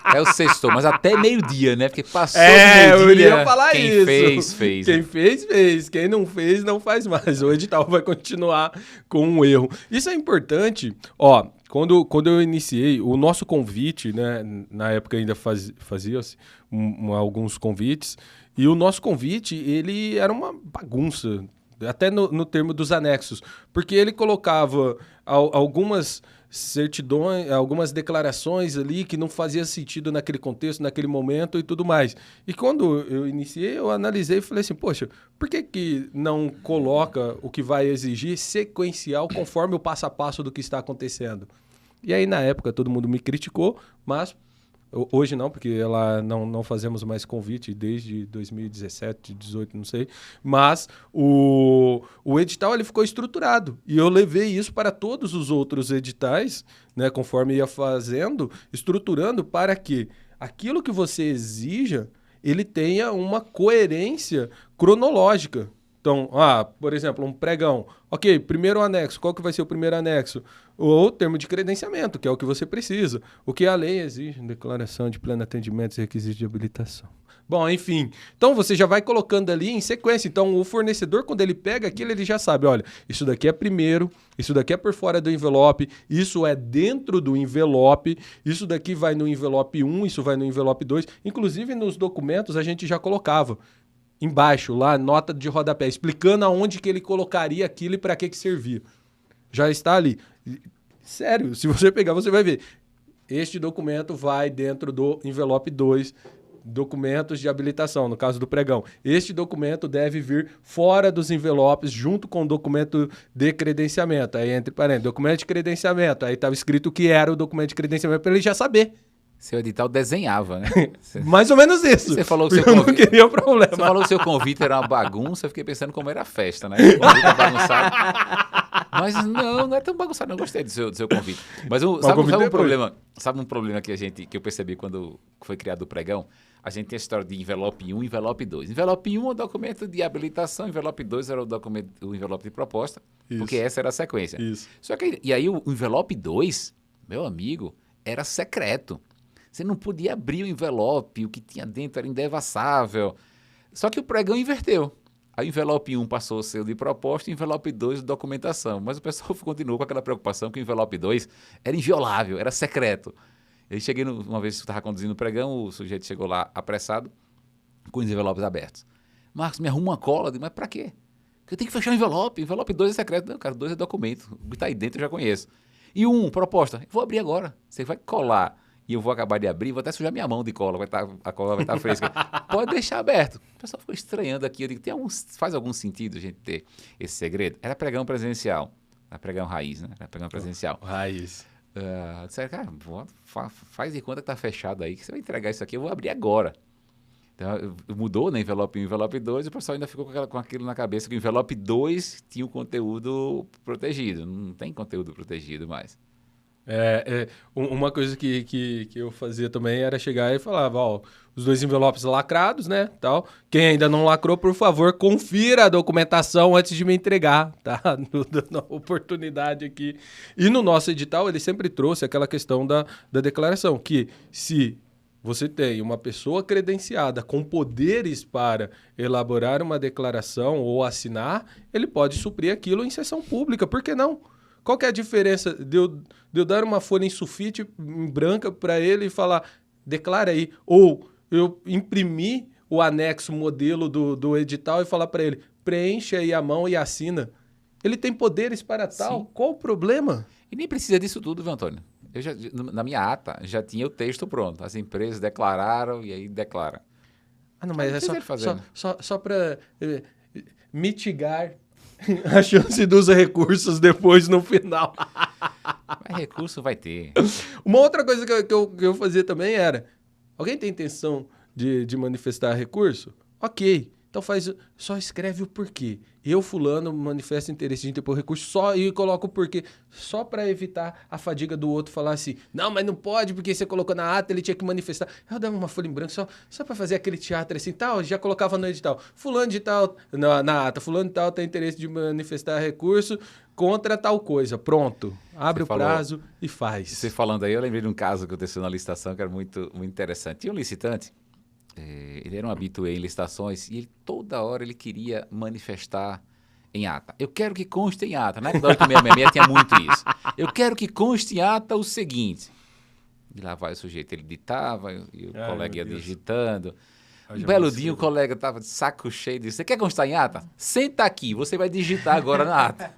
Mas é o sexto, mas até meio-dia, né? Porque passou do meio-dia, eu iria falar quem isso. fez. Quem fez, fez. Quem não fez, não faz mais. O edital vai continuar com um erro. Isso é importante. Ó, quando eu iniciei, o nosso convite, né? Na época ainda fazia-se alguns convites. E o nosso convite, ele era uma bagunça, até no termo dos anexos, porque ele colocava algumas certidões, algumas declarações ali que não fazia sentido naquele contexto, naquele momento e tudo mais. E quando eu iniciei, eu analisei e falei assim, poxa, por que não coloca o que vai exigir sequencial conforme o passo a passo do que está acontecendo? E aí, na época, todo mundo me criticou, mas... Hoje não, porque ela não fazemos mais convite desde 2017, 2018, não sei. Mas o edital ele ficou estruturado. E eu levei isso para todos os outros editais, né, conforme ia fazendo, estruturando para que aquilo que você exija, ele tenha uma coerência cronológica. Então, por exemplo, um pregão. Ok, primeiro anexo. Qual que vai ser o primeiro anexo? O termo de credenciamento, que é o que você precisa. O que a lei exige, declaração de pleno atendimento e requisitos de habilitação. Bom, enfim. Então, você já vai colocando ali em sequência. Então, o fornecedor, quando ele pega aquilo, ele já sabe, olha, isso daqui é primeiro, isso daqui é por fora do envelope, isso é dentro do envelope, isso daqui vai no envelope 1, isso vai no envelope 2. Inclusive, nos documentos, a gente já colocava embaixo, lá, nota de rodapé, explicando aonde que ele colocaria aquilo e para que servia. Já está ali. Sério, se você pegar, você vai ver. Este documento vai dentro do envelope 2, documentos de habilitação, no caso do pregão. Este documento deve vir fora dos envelopes, junto com o documento de credenciamento. Aí, entre parênteses, documento de credenciamento. Aí estava escrito o que era o documento de credenciamento para ele já saber. Seu edital desenhava, né? Mais ou menos isso. Você falou que eu não queria problema. Você falou que o seu convite era uma bagunça, eu fiquei pensando como era a festa, né? O convite é bagunçado. Mas não é tão bagunçado, eu gostei do seu convite. Mas sabe um problema que eu percebi quando foi criado o pregão? A gente tem a história de envelope 1 e envelope 2. Envelope 1 é o documento de habilitação, envelope 2 era o envelope de proposta, isso. Porque essa era a sequência. Isso. Só que, e aí o envelope 2, meu amigo, era secreto. Você não podia abrir o envelope, o que tinha dentro era indevassável. Só que o pregão inverteu. Aí o envelope 1 passou a ser o de proposta e o envelope 2 de documentação. Mas o pessoal continuou com aquela preocupação que o envelope 2 era inviolável, era secreto. Eu cheguei, uma vez que eu estava conduzindo o pregão, o sujeito chegou lá apressado, com os envelopes abertos. Marcos, me arruma uma cola. Eu digo, mas para quê? Porque eu tenho que fechar o envelope. O envelope 2 é secreto. Não, cara, 2 é documento. O que está aí dentro eu já conheço. E o 1, proposta. Eu vou abrir agora. Você vai colar. E eu vou acabar de abrir, vou até sujar minha mão de cola, a cola vai estar fresca. Pode deixar aberto. O pessoal ficou estranhando aqui. Eu digo, faz algum sentido a gente ter esse segredo? Era pregão presencial. Era pregão raiz, né? Era pregão presencial. Raiz. Disseram, cara, faz de conta que tá fechado aí, que você vai entregar isso aqui, eu vou abrir agora. Então, mudou, né? Envelope 1 e envelope 2, e o pessoal ainda ficou com aquilo na cabeça, que o envelope 2 tinha o conteúdo protegido. Não tem conteúdo protegido mais. Uma coisa que eu fazia também era chegar e falava, ó, os 2 envelopes lacrados, né, tal. Quem ainda não lacrou, por favor, confira a documentação antes de me entregar, tá? Dando a oportunidade aqui. E no nosso edital, ele sempre trouxe aquela questão da declaração, que se você tem uma pessoa credenciada com poderes para elaborar uma declaração ou assinar, ele pode suprir aquilo em sessão pública. Por que não? Qual que é a diferença de eu dar uma folha em sulfite em branca para ele e falar, declara aí, ou eu imprimir o anexo modelo do edital e falar para ele, preenche aí a mão e assina. Ele tem poderes para tal. Sim. Qual o problema? E nem precisa disso tudo, viu, Antônio? Na minha ata já tinha o texto pronto. As empresas declararam e aí declara. Ah, não, mas só para mitigar a chance dos recursos depois no final. Mas recurso vai ter. Uma outra coisa que eu fazia também era, alguém tem intenção de manifestar recurso? Ok. Então só escreve o porquê. Eu, fulano, manifesto interesse de interpor recurso e coloco o porquê. Só para evitar a fadiga do outro falar assim, não, mas não pode, porque você colocou na ata, ele tinha que manifestar. Eu dava uma folha em branco só para fazer aquele teatro assim, tal, já colocava no edital. Fulano de tal, na ata, fulano de tal tem interesse de manifestar recurso contra tal coisa. Pronto. Abre o prazo e faz. Você falando aí, eu lembrei de um caso que aconteceu na licitação que era muito, muito interessante. Tinha um licitante, ele era um habitué em licitações e toda hora ele queria manifestar em ata. Eu quero que conste em ata. Na época da 8666 tinha muito isso. Eu quero que conste em ata o seguinte. E lá vai o sujeito, ele ditava e o colega ia digitando. Um belo dia o colega estava de saco cheio e disse, você quer constar em ata? Senta aqui, você vai digitar agora na ata.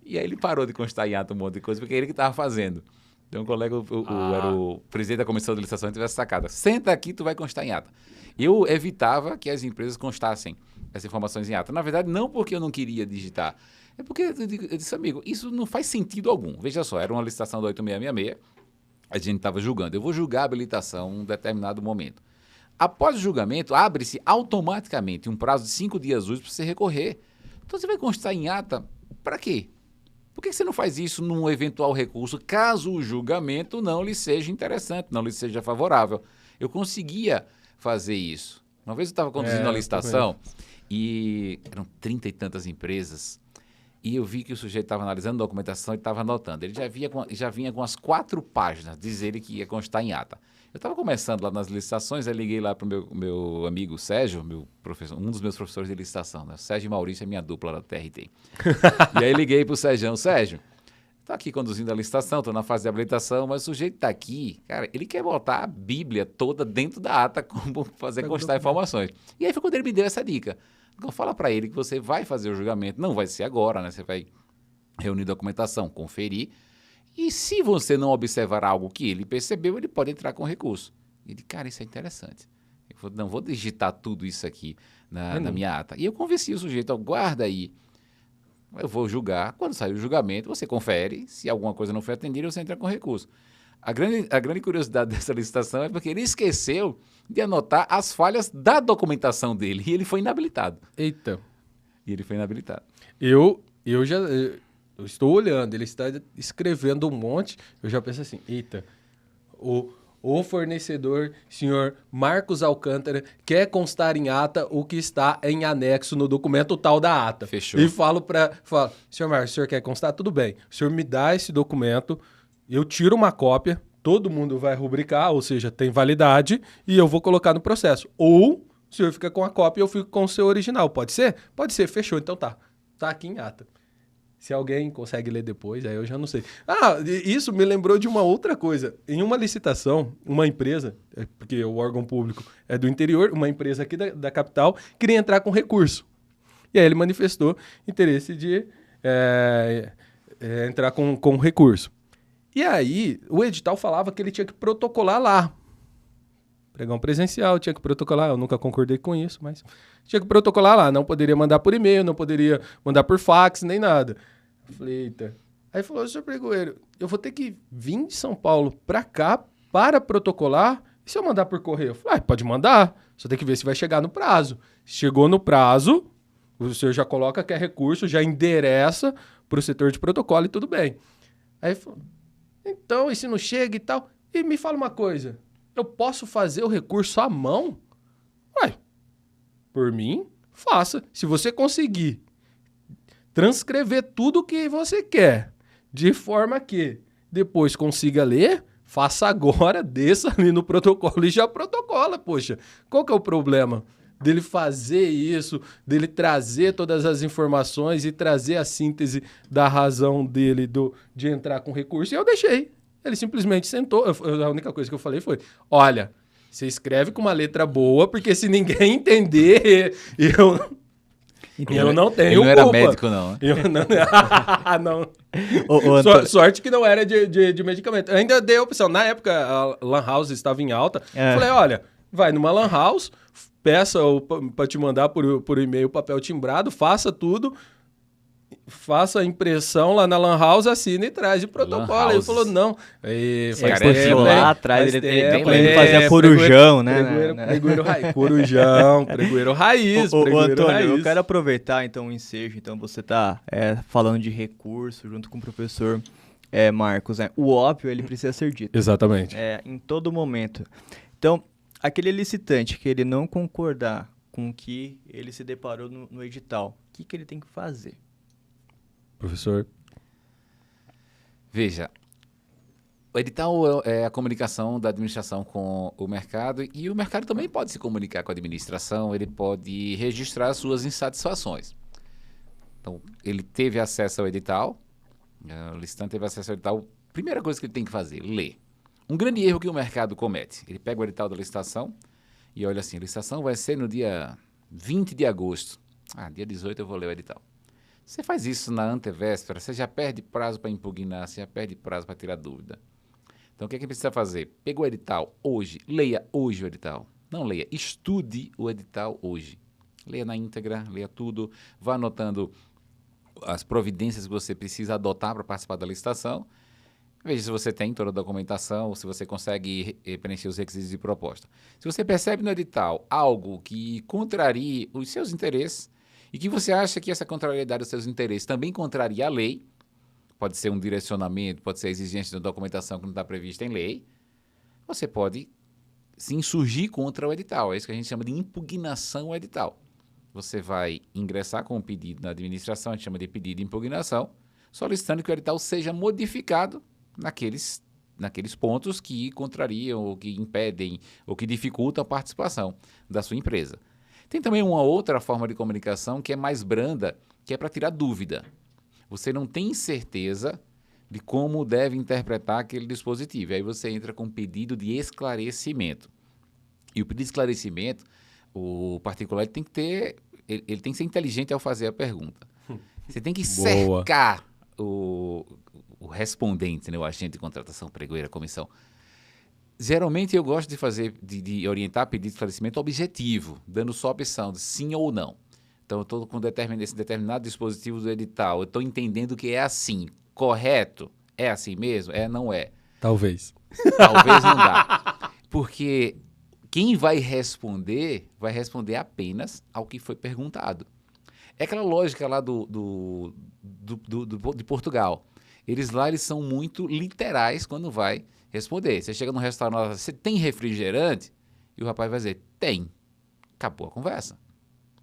E aí ele parou de constar em ata um monte de coisa, porque é ele que estava fazendo. Então o colega, era o presidente da comissão de licitação, tivesse sacada. Senta aqui, tu vai constar em ata. Eu evitava que as empresas constassem essas informações em ata. Na verdade, não porque eu não queria digitar. É porque eu disse, amigo, isso não faz sentido algum. Veja só, era uma licitação da 8666, a gente estava julgando. Eu vou julgar a habilitação em um determinado momento. Após o julgamento, abre-se automaticamente um prazo de 5 dias úteis para você recorrer. Então você vai constar em ata para quê? Por que você não faz isso num eventual recurso, caso o julgamento não lhe seja interessante, não lhe seja favorável? Eu conseguia fazer isso. Uma vez eu estava conduzindo uma licitação e eram 30 e tantas empresas e eu vi que o sujeito estava analisando a documentação e estava anotando. Ele já vinha com as 4 páginas, dizer ele que ia constar em ata. Eu estava começando lá nas licitações, aí liguei lá para o meu amigo Sérgio, meu professor, um dos meus professores de licitação, né? Sérgio e Maurício é minha dupla da TRT. E aí liguei para o Sérgio, estou aqui conduzindo a licitação, estou na fase de habilitação, mas o sujeito está aqui, cara, ele quer botar a Bíblia toda dentro da ata, como fazer constar informações. E aí foi quando ele me deu essa dica. Então fala para ele que você vai fazer o julgamento, não vai ser agora, né? Você vai reunir documentação, conferir, e se você não observar algo que ele percebeu, ele pode entrar com recurso. Ele, cara, isso é interessante. Eu falei, não, vou digitar tudo isso aqui na minha ata. E eu convenci o sujeito, guarda aí, eu vou julgar. Quando sair o julgamento, você confere. Se alguma coisa não foi atendida, você entra com recurso. A grande curiosidade dessa licitação é porque ele esqueceu de anotar as falhas da documentação dele e ele foi inabilitado. Eita. E ele foi inabilitado. Eu estou olhando, ele está escrevendo um monte, eu já penso assim, eita, o fornecedor, senhor Marcos Alcântara, quer constar em ata o que está em anexo no documento tal da ata. Fechou. E falo, senhor Marcos, o senhor quer constar? Tudo bem. O senhor me dá esse documento, eu tiro uma cópia, todo mundo vai rubricar, ou seja, tem validade, e eu vou colocar no processo. Ou o senhor fica com a cópia e eu fico com o seu original. Pode ser? Pode ser, fechou. Então tá. Tá aqui em ata. Se alguém consegue ler depois, aí eu já não sei. Isso me lembrou de uma outra coisa. Em uma licitação, uma empresa, porque o órgão público é do interior, uma empresa aqui da capital, queria entrar com recurso. E aí ele manifestou interesse de entrar com recurso. E aí o edital falava que ele tinha que protocolar lá. Pregão presencial, tinha que protocolar. Eu nunca concordei com isso, mas tinha que protocolar lá. Não poderia mandar por e-mail, não poderia mandar por fax, nem nada. Eu falei, eita. Aí falou, senhor pregoeiro, eu vou ter que vir de São Paulo pra cá para protocolar? E se eu mandar por correio? Eu falei, pode mandar. Só tem que ver se vai chegar no prazo. Chegou no prazo, o senhor já coloca que é recurso, já endereça para o setor de protocolo e tudo bem. Aí falou, então, e se não chega e tal? E me fala uma coisa. Eu posso fazer o recurso à mão? Por mim, faça. Se você conseguir transcrever tudo o que você quer, de forma que depois consiga ler, Faça agora, desça ali no protocolo e já protocola, poxa. Qual que é o problema dele fazer isso, dele trazer todas as informações e trazer a síntese da razão dele de entrar com recurso? E eu deixei. Ele simplesmente sentou. A única coisa que eu falei foi, olha, você escreve com uma letra boa, porque se ninguém entender, eu não tenho Ele não era culpa. médico, não. Eu não. Não. Antônio, Sorte que não era de medicamento. Ainda dei a opção. Na época, a Lan House estava em alta. Falei, olha, vai numa Lan House, peça para te mandar por e-mail papel timbrado, faça tudo, faça a impressão lá na Lan House, assina e traz o protocolo. Ele falou, não. lá atrás, ele fazia corujão, né? Pregoeiro raiz. Ô, Antônio, eu quero aproveitar então o ensejo. Então você está falando de recurso junto com o professor Marcos. Né? O óbvio, ele precisa ser dito. Exatamente. Em todo momento. Então, aquele licitante que ele não concordar com o que ele se deparou no edital, o que ele tem que fazer? Professor? Veja, o edital é a comunicação da administração com o mercado e o mercado também pode se comunicar com a administração, ele pode registrar suas insatisfações. Então, ele teve acesso ao edital, o licitante teve acesso ao edital, primeira coisa que ele tem que fazer, ler. Um grande erro que o mercado comete, ele pega o edital da licitação e olha assim, a licitação vai ser no dia 20 de agosto. Dia 18 eu vou ler o edital. Você faz isso na antevéspera, você já perde prazo para impugnar, você já perde prazo para tirar dúvida. Então, o que é que precisa fazer? Pega o edital hoje, leia hoje o edital. Não leia, estude o edital hoje. Leia na íntegra, leia tudo, vá anotando as providências que você precisa adotar para participar da licitação. Veja se você tem toda a documentação, se você consegue preencher os requisitos de proposta. Se você percebe no edital algo que contrarie os seus interesses, e que você acha que essa contrariedade dos seus interesses também contraria a lei, pode ser um direcionamento, pode ser a exigência de uma documentação que não está prevista em lei, você pode se insurgir contra o edital. É isso que a gente chama de impugnação ao edital. Você vai ingressar com um pedido na administração, a gente chama de pedido de impugnação, solicitando que o edital seja modificado naqueles pontos que contrariam, ou que impedem, ou que dificultam a participação da sua empresa. Tem também uma outra forma de comunicação que é mais branda, que é para tirar dúvida. Você não tem certeza de como deve interpretar aquele dispositivo. Aí você entra com um pedido de esclarecimento. E o pedido de esclarecimento, o particular ele tem que ser inteligente ao fazer a pergunta. Você tem que cercar o respondente, né, o agente de contratação, pregoeira, comissão. Geralmente eu gosto de orientar pedido de esclarecimento objetivo, dando só a opção de sim ou não. Então eu estou com esse determinado dispositivo do edital, eu estou entendendo que é assim, correto? É assim mesmo? Não é? Talvez. Talvez não dá. Porque quem vai responder apenas ao que foi perguntado. É aquela lógica lá de Portugal. Eles são muito literais quando vai responder. Você chega num restaurante, você tem refrigerante? E o rapaz vai dizer, tem. Acabou a conversa.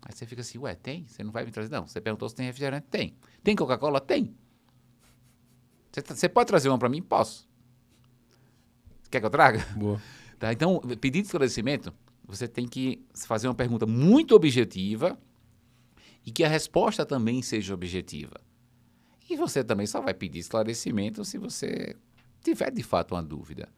Aí você fica assim, tem? Você não vai me trazer? Não. Você perguntou se tem refrigerante? Tem. Tem Coca-Cola? Tem. Você pode trazer uma para mim? Posso. Quer que eu traga? Boa. Tá, então, pedido de esclarecimento, você tem que fazer uma pergunta muito objetiva e que a resposta também seja objetiva. E você também só vai pedir esclarecimento se você tiver de fato uma dúvida.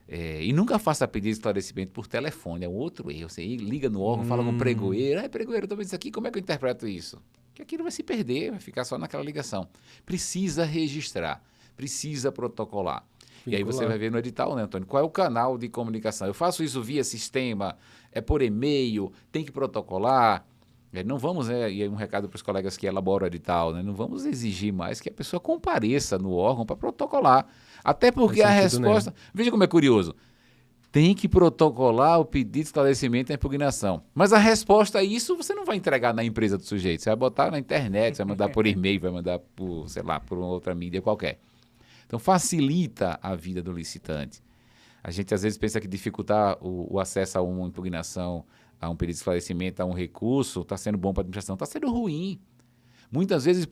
E nunca faça pedido de esclarecimento por telefone, é um outro erro. Você liga no órgão, fala com o pregoeiro, pregoeiro, eu estou vendo isso aqui, como é que eu interpreto isso? Que aquilo vai se perder, vai ficar só naquela ligação. Precisa registrar, precisa protocolar. E aí você vai ver no edital, né, Antônio? Qual é o canal de comunicação? Eu faço isso via sistema, é por e-mail, tem que protocolar. Não vamos, e aí um recado para os colegas que elaboram o edital, né? Não vamos exigir mais que a pessoa compareça no órgão para protocolar. Até porque a resposta... Veja como é curioso. Tem que protocolar o pedido de esclarecimento da impugnação. Mas a resposta a isso você não vai entregar na empresa do sujeito. Você vai botar na internet, você vai mandar por e-mail, vai mandar por, por uma outra mídia qualquer. Então facilita a vida do licitante. A gente às vezes pensa que dificultar o acesso a uma impugnação, a um pedido de esclarecimento, a um recurso, está sendo bom para a administração, está sendo ruim. Muitas vezes,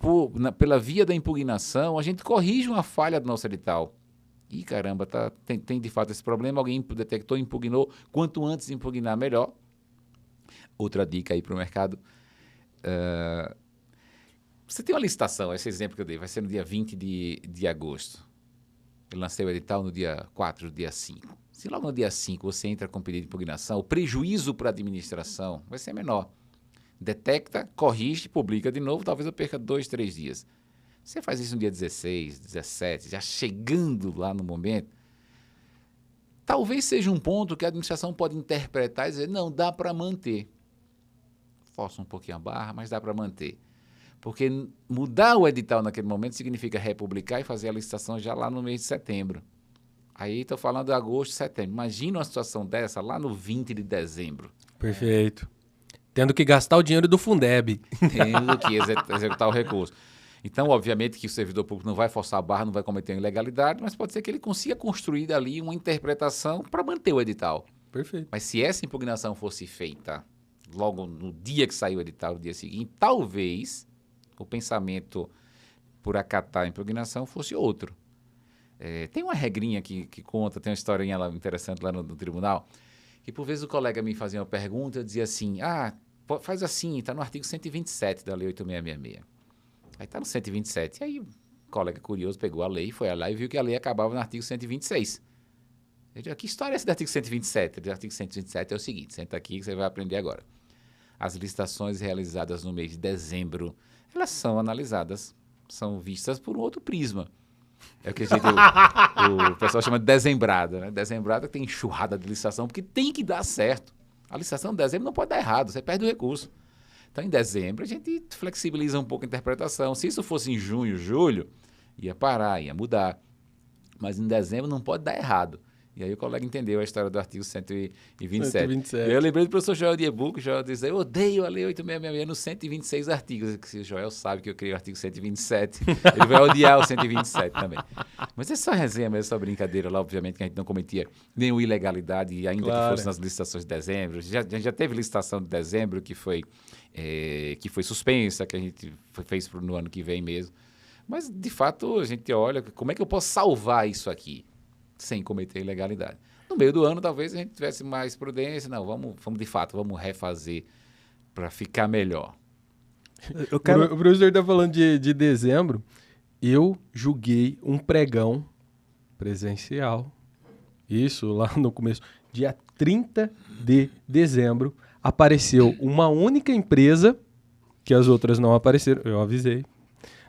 pela via da impugnação, a gente corrige uma falha do nosso edital. Ih, caramba, tem de fato esse problema, alguém detectou, impugnou. Quanto antes impugnar, melhor. Outra dica aí para o mercado. Você tem uma licitação, esse exemplo que eu dei, vai ser no dia 20 de agosto. Eu lancei o edital no dia 4, no dia 5. Se logo no dia 5 você entra com pedido de impugnação, o prejuízo para a administração vai ser menor. Detecta, corrige, publica de novo, talvez eu perca 2, 3 dias. Você faz isso no dia 16, 17, já chegando lá no momento, talvez seja um ponto que a administração pode interpretar e dizer, não, dá para manter. Força um pouquinho a barra, mas dá para manter. Porque mudar o edital naquele momento significa republicar e fazer a licitação já lá no mês de setembro. Aí estou falando de agosto, setembro. Imagina uma situação dessa lá no 20 de dezembro. Perfeito. Tendo que gastar o dinheiro do Fundeb. Tendo que executar o recurso. Então, obviamente que o servidor público não vai forçar a barra, não vai cometer ilegalidade, mas pode ser que ele consiga construir dali uma interpretação para manter o edital. Perfeito. Mas se essa impugnação fosse feita logo no dia que saiu o edital, no dia seguinte, talvez o pensamento por acatar a impugnação fosse outro. Tem uma regrinha que conta, tem uma historinha lá interessante lá no tribunal, que por vezes o colega me fazia uma pergunta, eu dizia assim, faz assim, está no artigo 127 da Lei 8666. Aí está no 127. E aí o colega curioso pegou a lei, foi lá e viu que a lei acabava no artigo 126. Eu disse, que história é essa do artigo 127? O artigo 127 é o seguinte, senta aqui que você vai aprender agora. As licitações realizadas no mês de dezembro, elas são analisadas, são vistas por um outro prisma. É o que o pessoal chama de dezembrada, né? Dezembrada tem enxurrada de licitação, porque tem que dar certo. A licitação de dezembro não pode dar errado, você perde o recurso. Então, em dezembro, a gente flexibiliza um pouco a interpretação. Se isso fosse em junho, julho, ia parar, ia mudar. Mas em dezembro não pode dar errado. E aí o colega entendeu a história do artigo 127. Eu lembrei do professor Joel Diebuco, o Joel dizia, eu odeio a Lei 8666 nos 126 artigos. O Joel sabe que eu criei o artigo 127, ele vai odiar o 127 também. Mas é só resenha mesmo, só brincadeira lá, obviamente que a gente não cometia nenhuma ilegalidade, ainda que fosse nas licitações de dezembro. Já teve licitação de dezembro que foi suspensa, que a gente fez no ano que vem mesmo. Mas, de fato, a gente olha, como é que eu posso salvar isso aqui? Sem cometer ilegalidade. No meio do ano, talvez a gente tivesse mais prudência. Não, vamos refazer para ficar melhor. O professor está falando de dezembro. Eu julguei um pregão presencial. Isso lá no começo. Dia 30 de dezembro, apareceu uma única empresa, que as outras não apareceram, eu avisei.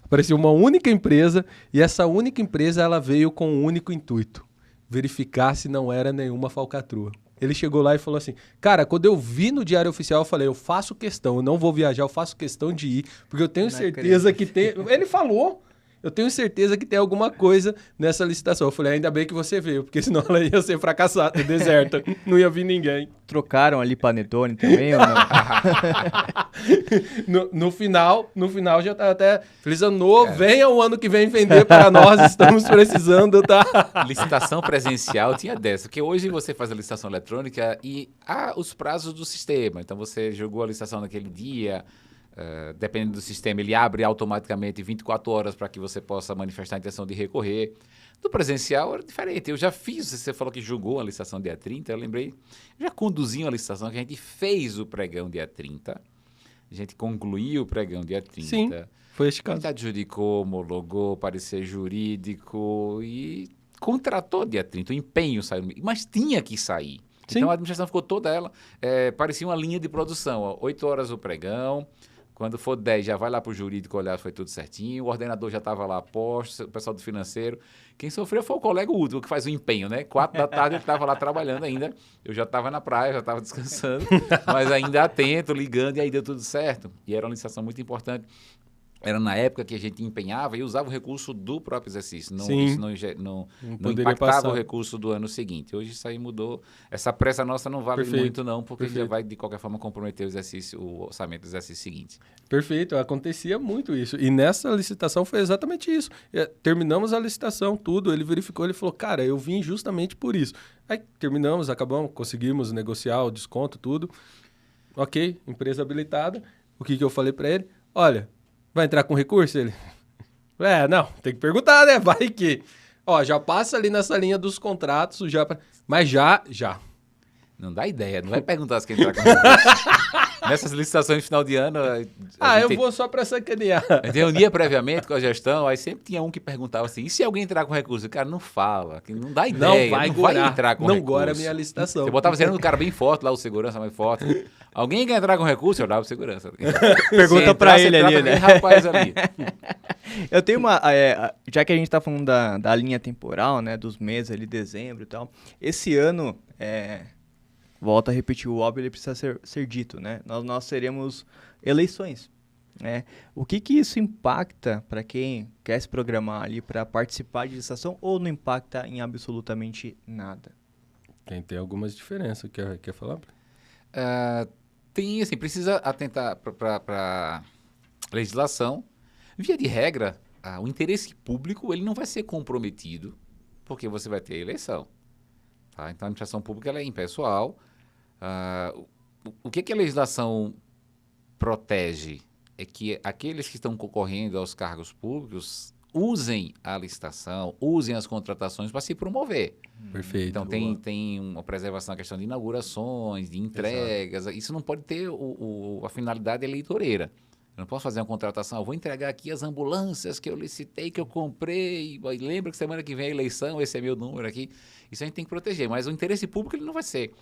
Apareceu uma única empresa, e essa única empresa ela veio com um único intuito. Verificar se não era nenhuma falcatrua. Ele chegou lá e falou assim, cara, quando eu vi no Diário Oficial, eu falei, eu faço questão, eu não vou viajar, eu faço questão de ir, porque eu tenho certeza que tem... Ele falou, eu tenho certeza que tem alguma coisa nessa licitação. Eu falei, ainda bem que você veio, porque senão ela ia ser fracassada, deserta, não ia vir ninguém. Trocaram ali panetone também ou não? no final já tá até feliz ano novo, venha o ano que vem vender para nós, estamos precisando, tá? Licitação presencial tinha dessa, porque hoje você faz a licitação eletrônica e há os prazos do sistema, então você jogou a licitação naquele dia, dependendo do sistema, ele abre automaticamente 24 horas para que você possa manifestar a intenção de recorrer. No presencial era diferente. Eu já fiz, você falou que julgou a licitação dia 30, eu lembrei, já conduzi uma licitação que a gente fez o pregão dia 30, a gente concluiu o pregão dia 30. Sim, foi este caso. A gente adjudicou, homologou, parecer jurídico e contratou dia 30, o empenho saiu, mas tinha que sair. Sim. Então a administração ficou toda ela, parecia uma linha de produção, 8 horas o pregão, quando for 10 já vai lá para o jurídico olhar se foi tudo certinho, o ordenador já estava lá posto, o pessoal do financeiro. Quem sofreu foi o colega último, que faz o empenho, né? 4 da tarde ele estava lá trabalhando ainda, eu já estava na praia, já estava descansando, mas ainda atento, ligando, e aí deu tudo certo. E era uma licitação muito importante. Era na época que a gente empenhava e usava o recurso do próprio exercício. Isso não impactava o recurso do ano seguinte. Hoje isso aí mudou. Essa pressa nossa não vale muito não, porque já vai de qualquer forma comprometer o orçamento do exercício seguinte. Perfeito. Acontecia muito isso. E nessa licitação foi exatamente isso. Terminamos a licitação, tudo. Ele verificou, ele falou, cara, eu vim justamente por isso. Aí terminamos, acabamos, conseguimos negociar o desconto, tudo. Ok, empresa habilitada. O que eu falei para ele? Olha... Vai entrar com recurso? Ele... não, tem que perguntar, né? Vai que... Ó, já passa ali nessa linha dos contratos, mas já. Não dá ideia, não vai perguntar se quem entrar com recurso. Nessas licitações de final de ano... Eu vou só pra sacanear. A gente reunia previamente com a gestão, aí sempre tinha um que perguntava assim, e se alguém entrar com recurso? O cara não fala, que não dá ideia, não vai entrar com recurso. Não gora a minha licitação. Você botava o cara bem forte lá, o segurança mais forte. Alguém quer entrar com recurso? Eu dava o segurança. Pergunta pra ele ali, né? Rapaz ali. Eu tenho já que a gente tá falando da linha temporal, né, dos meses ali, dezembro e tal, esse ano, volta a repetir, o óbvio ele precisa ser dito, né? Nós teremos eleições, né? O que isso impacta para quem quer se programar ali para participar de licitação ou não impacta em absolutamente nada? Tem algumas diferenças. Quer falar? Tem, assim, precisa atentar para legislação. Via de regra, o interesse público ele não vai ser comprometido porque você vai ter eleição. Tá? Então, a administração pública ela é impessoal. O que a legislação protege é que aqueles que estão concorrendo aos cargos públicos usem a licitação, usem as contratações para se promover. Perfeito. Então, tem uma preservação na questão de inaugurações, de entregas. Exato. Isso não pode ter a finalidade eleitoreira. Eu não posso fazer uma contratação, eu vou entregar aqui as ambulâncias que eu licitei, que eu comprei, lembra que semana que vem é a eleição, esse é meu número aqui. Isso a gente tem que proteger, mas o interesse público ele não vai ser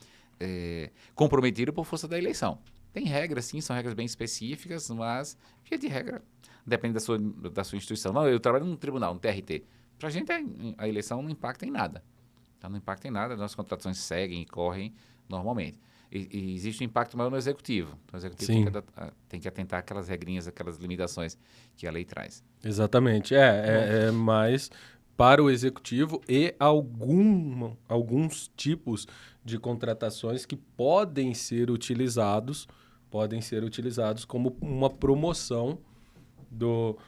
comprometido por força da eleição. Tem regras, sim, são regras bem específicas, mas, via de regra, depende da sua instituição. Não, eu trabalho num tribunal, no TRT. Para a gente, a eleição não impacta em nada. Então, não impacta em nada, nossas contratações seguem e correm normalmente. E existe um impacto maior no executivo. Então, o executivo tem que atentar aquelas regrinhas, aquelas limitações que a lei traz. Exatamente. É mais para o executivo e alguns tipos de contratações que podem ser utilizados como uma promoção do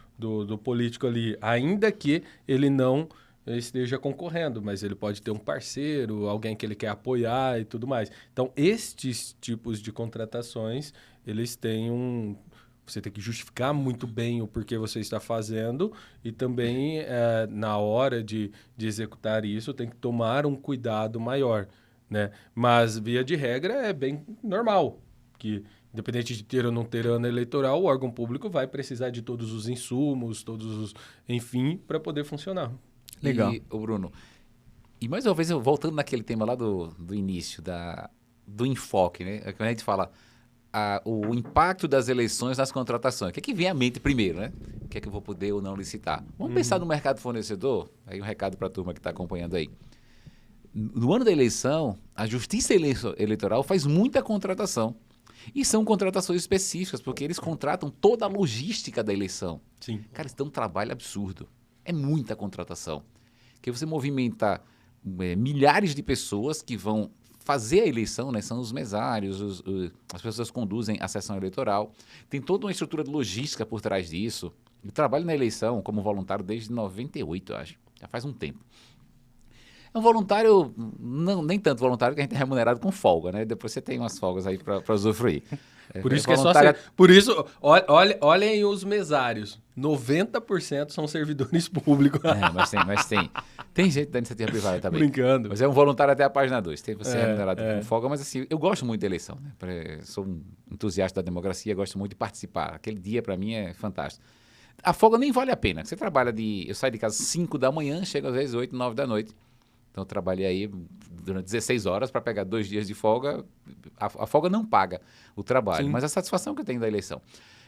político ali, ainda que ele não esteja concorrendo, mas ele pode ter um parceiro, alguém que ele quer apoiar e tudo mais. Então, estes tipos de contratações, eles têm você tem que justificar muito bem o porquê você está fazendo e também, na hora de executar isso, tem que tomar um cuidado maior, né? Mas, via de regra, é bem normal que, independente de ter ou não ter ano eleitoral, o órgão público vai precisar de todos os insumos, enfim, para poder funcionar. Legal. E, Bruno, e mais uma vez, voltando naquele tema lá do início, do enfoque, né? Quando a gente fala o impacto das eleições nas contratações, o que é que vem à mente primeiro, né? O que é que eu vou poder ou não licitar? Vamos pensar no mercado fornecedor? Aí um recado para a turma que está acompanhando aí. No ano da eleição, a Justiça Eleitoral faz muita contratação. E são contratações específicas, porque eles contratam toda a logística da eleição. Sim. Cara, isso dá um trabalho absurdo. É muita contratação. Que você movimenta milhares de pessoas que vão fazer a eleição, né? São os mesários, as pessoas que conduzem a sessão eleitoral. Tem toda uma estrutura de logística por trás disso. Eu trabalho na eleição como voluntário desde 98, eu acho. Já faz um tempo. É um voluntário, nem tanto voluntário, que a gente é remunerado com folga, né? Depois você tem umas folgas aí para usufruir. Por isso que Por isso, olhem os mesários. 90% são servidores públicos. Mas tem gente da iniciativa privada também. Brincando. Mas é um voluntário até a página 2. Você é remunerado com folga, mas assim, eu gosto muito da eleição. Né? Sou um entusiasta da democracia, gosto muito de participar. Aquele dia, para mim, é fantástico. A folga nem vale a pena. Você trabalha eu saio de casa às 5 da manhã, chego às vezes 8, 9 da noite. Então, eu trabalhei aí durante 16 horas para pegar 2 dias de folga. A folga não paga o trabalho, mas a satisfação que eu tenho da eleição.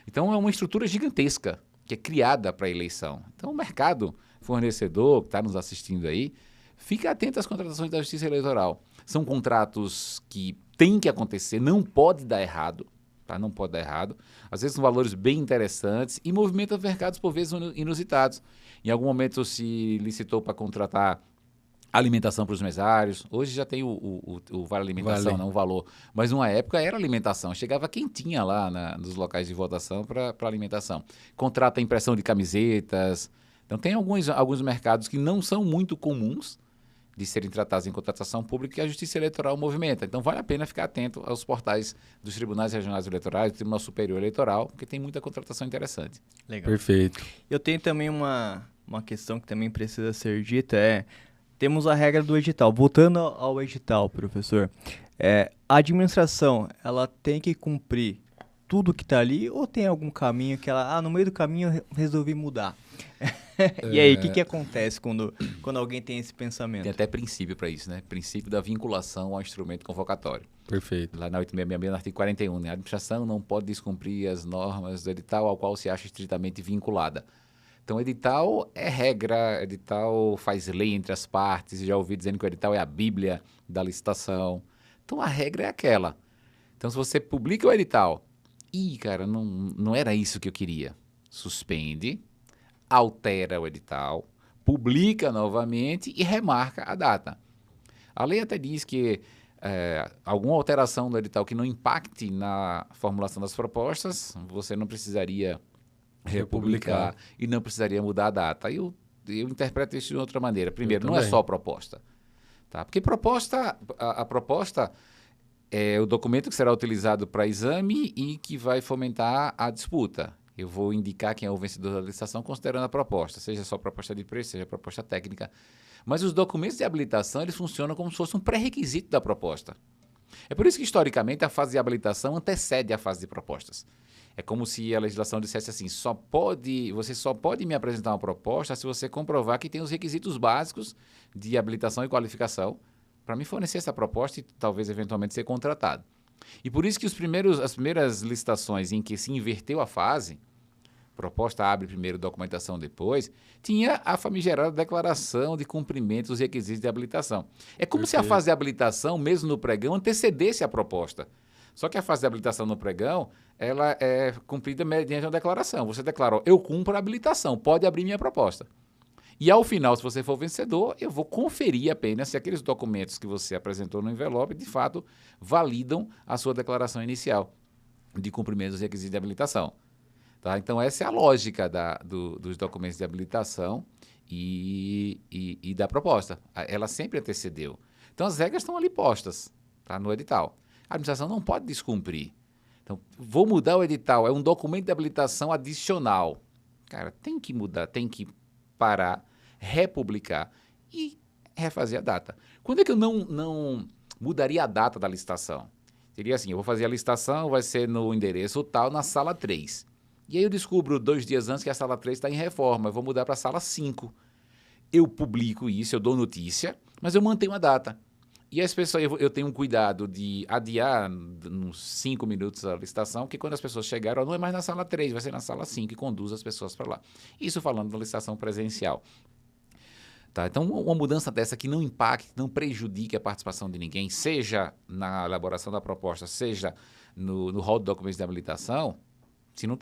Então, é uma estrutura gigantesca que é criada para a eleição. Então, o mercado fornecedor que está nos assistindo aí, fica atento às contratações da Justiça Eleitoral. São contratos que têm que acontecer, não pode dar errado. Tá? Não pode dar errado. Às vezes, são valores bem interessantes e movimentam mercados, por vezes, inusitados. Em algum momento, se licitou para contratar alimentação para os mesários. Hoje já tem o vale alimentação, não o valor. Mas numa época era alimentação. Chegava quentinha lá nos locais de votação para alimentação. Contrata impressão de camisetas. Então tem alguns mercados que não são muito comuns de serem tratados em contratação pública que a Justiça Eleitoral movimenta. Então vale a pena ficar atento aos portais dos tribunais regionais eleitorais, do Tribunal Superior Eleitoral, porque tem muita contratação interessante. Legal. Perfeito. Eu tenho também uma uma questão que também precisa ser dita é, temos a regra do edital. Voltando ao edital, professor, a administração, ela tem que cumprir tudo que está ali ou tem algum caminho que ela, no meio do caminho eu resolvi mudar? E aí, o que acontece quando alguém tem esse pensamento? Tem até princípio para isso, né? Princípio da vinculação ao instrumento convocatório. Perfeito. Lá na 8666, no artigo 41, né? A administração não pode descumprir as normas do edital ao qual se acha estritamente vinculada. Então, edital é regra, edital faz lei entre as partes. Já ouvi dizendo que o edital é a bíblia da licitação. Então, a regra é aquela. Então, se você publica o edital, cara, não era isso que eu queria. Suspende, altera o edital, publica novamente e remarca a data. A lei até diz que alguma alteração no edital que não impacte na formulação das propostas, você não precisaria republicar e não precisaria mudar a data. Eu interpreto isso de outra maneira. Primeiro, não é só proposta. Tá? Porque a proposta é o documento que será utilizado para exame e que vai fomentar a disputa. Eu vou indicar quem é o vencedor da licitação considerando a proposta, seja só proposta de preço, seja proposta técnica. Mas os documentos de habilitação, eles funcionam como se fosse um pré-requisito da proposta. É por isso que, historicamente, a fase de habilitação antecede a fase de propostas. É como se a legislação dissesse assim, você só pode me apresentar uma proposta se você comprovar que tem os requisitos básicos de habilitação e qualificação para me fornecer essa proposta e talvez, eventualmente, ser contratado. E por isso que as primeiras licitações em que se inverteu a fase, proposta abre primeiro, documentação depois, tinha a famigerada declaração de cumprimento dos requisitos de habilitação. É como se a fase de habilitação, mesmo no pregão, antecedesse a proposta. Só que a fase de habilitação no pregão, ela é cumprida mediante uma declaração. Você declarou, eu cumpro a habilitação, pode abrir minha proposta. E ao final, se você for vencedor, eu vou conferir apenas se aqueles documentos que você apresentou no envelope, de fato, validam a sua declaração inicial de cumprimento dos requisitos de habilitação. Tá? Então, essa é a lógica dos documentos de habilitação e da proposta. Ela sempre antecedeu. Então, as regras estão ali postas, tá, no edital. A administração não pode descumprir. Então, vou mudar o edital, é um documento de habilitação adicional. Cara, tem que mudar, tem que parar, republicar e refazer a data. Quando é que eu não mudaria a data da licitação? Seria assim, eu vou fazer a licitação, vai ser no endereço tal, na sala 3. E aí eu descubro 2 dias antes que a sala 3 está em reforma, eu vou mudar para a sala 5. Eu publico isso, eu dou notícia, mas eu mantenho a data. E as pessoas, eu tenho um cuidado de adiar uns 5 minutos a licitação, porque quando as pessoas chegaram, não é mais na sala 3, vai ser na sala 5 e conduz as pessoas para lá. Isso falando da licitação presencial. Tá? Então, uma mudança dessa que não impacte, não prejudique a participação de ninguém, seja na elaboração da proposta, seja no rol de documentos de habilitação, se não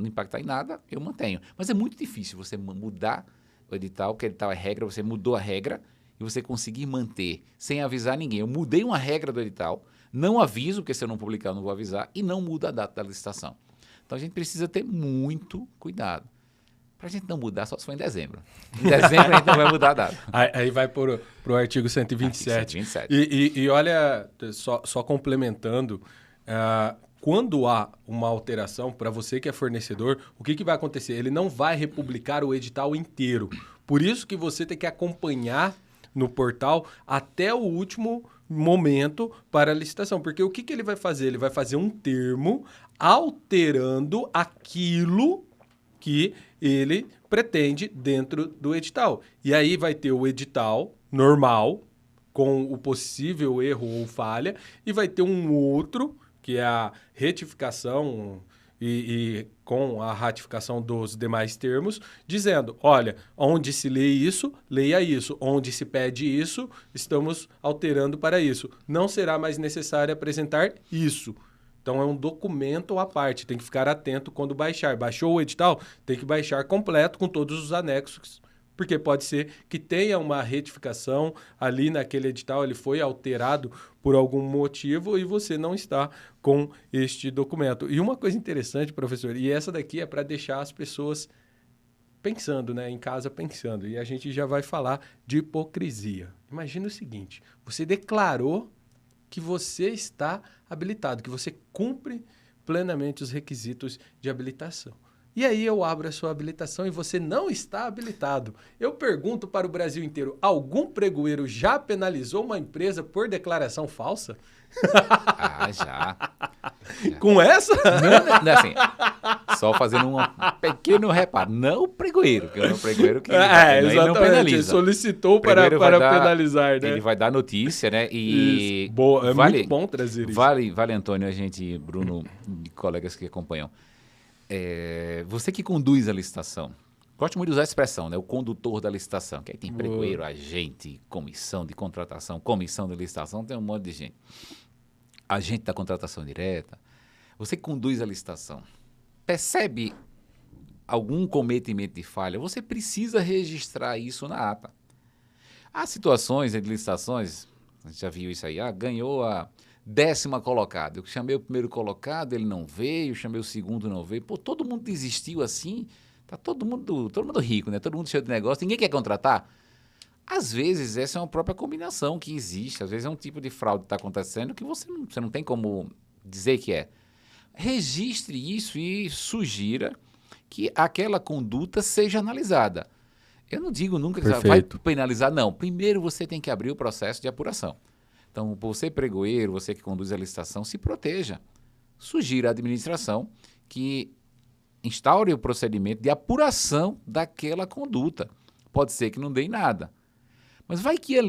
impactar em nada, eu mantenho. Mas é muito difícil você mudar o edital, porque o edital é regra, você mudou a regra, e você conseguir manter sem avisar ninguém. Eu mudei uma regra do edital, não aviso, porque se eu não publicar eu não vou avisar, e não muda a data da licitação. Então a gente precisa ter muito cuidado. Para a gente não mudar, só se for em dezembro. Em dezembro a gente não vai mudar a data. Aí vai para o artigo 127. Artigo 127. E olha, só complementando, quando há uma alteração, para você que é fornecedor, o que vai acontecer? Ele não vai republicar o edital inteiro. Por isso que você tem que acompanhar no portal até o último momento para a licitação. Porque o que ele vai fazer? Ele vai fazer um termo alterando aquilo que ele pretende dentro do edital. E aí vai ter o edital normal, com o possível erro ou falha, e vai ter um outro, que é a retificação e com a ratificação dos demais termos, dizendo, olha, onde se lê isso, leia isso. Onde se pede isso, estamos alterando para isso. Não será mais necessário apresentar isso. Então, é um documento à parte. Tem que ficar atento quando baixar. Baixou o edital, tem que baixar completo com todos os anexos, porque pode ser que tenha uma retificação ali naquele edital, ele foi alterado por algum motivo e você não está com este documento. E uma coisa interessante, professor, e essa daqui é para deixar as pessoas pensando, né, em casa pensando, e a gente já vai falar de hipocrisia. Imagina o seguinte, você declarou que você está habilitado, que você cumpre plenamente os requisitos de habilitação. E aí eu abro a sua habilitação e você não está habilitado. Eu pergunto para o Brasil inteiro, algum pregoeiro já penalizou uma empresa por declaração falsa? Ah, já. Com essa? Não, assim, só fazendo um pequeno reparo. Não o pregoeiro, porque é o pregoeiro que ele não penaliza. Ele solicitou para penalizar, né? Ele vai dar notícia, né? E boa, muito bom trazer isso. Vale, Antônio, a gente, Bruno, e colegas que acompanham. Você que conduz a licitação, gosto muito de usar a expressão, né? O condutor da licitação, que aí tem pregoeiro, agente, comissão de contratação, comissão de licitação, tem um monte de gente. Agente da contratação direta, você que conduz a licitação, percebe algum cometimento de falha, você precisa registrar isso na ata. Há situações de licitações, a gente já viu isso aí, ganhou a 10ª colocada, eu chamei o primeiro colocado, ele não veio, chamei o segundo, não veio, pô, todo mundo desistiu assim, tá todo mundo rico, né? Todo mundo cheio de negócio, ninguém quer contratar. Às vezes, essa é uma própria combinação que existe. Às vezes é um tipo de fraude que está acontecendo que você não tem como dizer que é. Registre isso e sugira que aquela conduta seja analisada. Eu não digo nunca que você vai penalizar, não. Primeiro você tem que abrir o processo de apuração. Então, você pregoeiro, você que conduz a licitação, se proteja. Sugira à administração que instaure o procedimento de apuração daquela conduta. Pode ser que não dê em nada. Mas vai que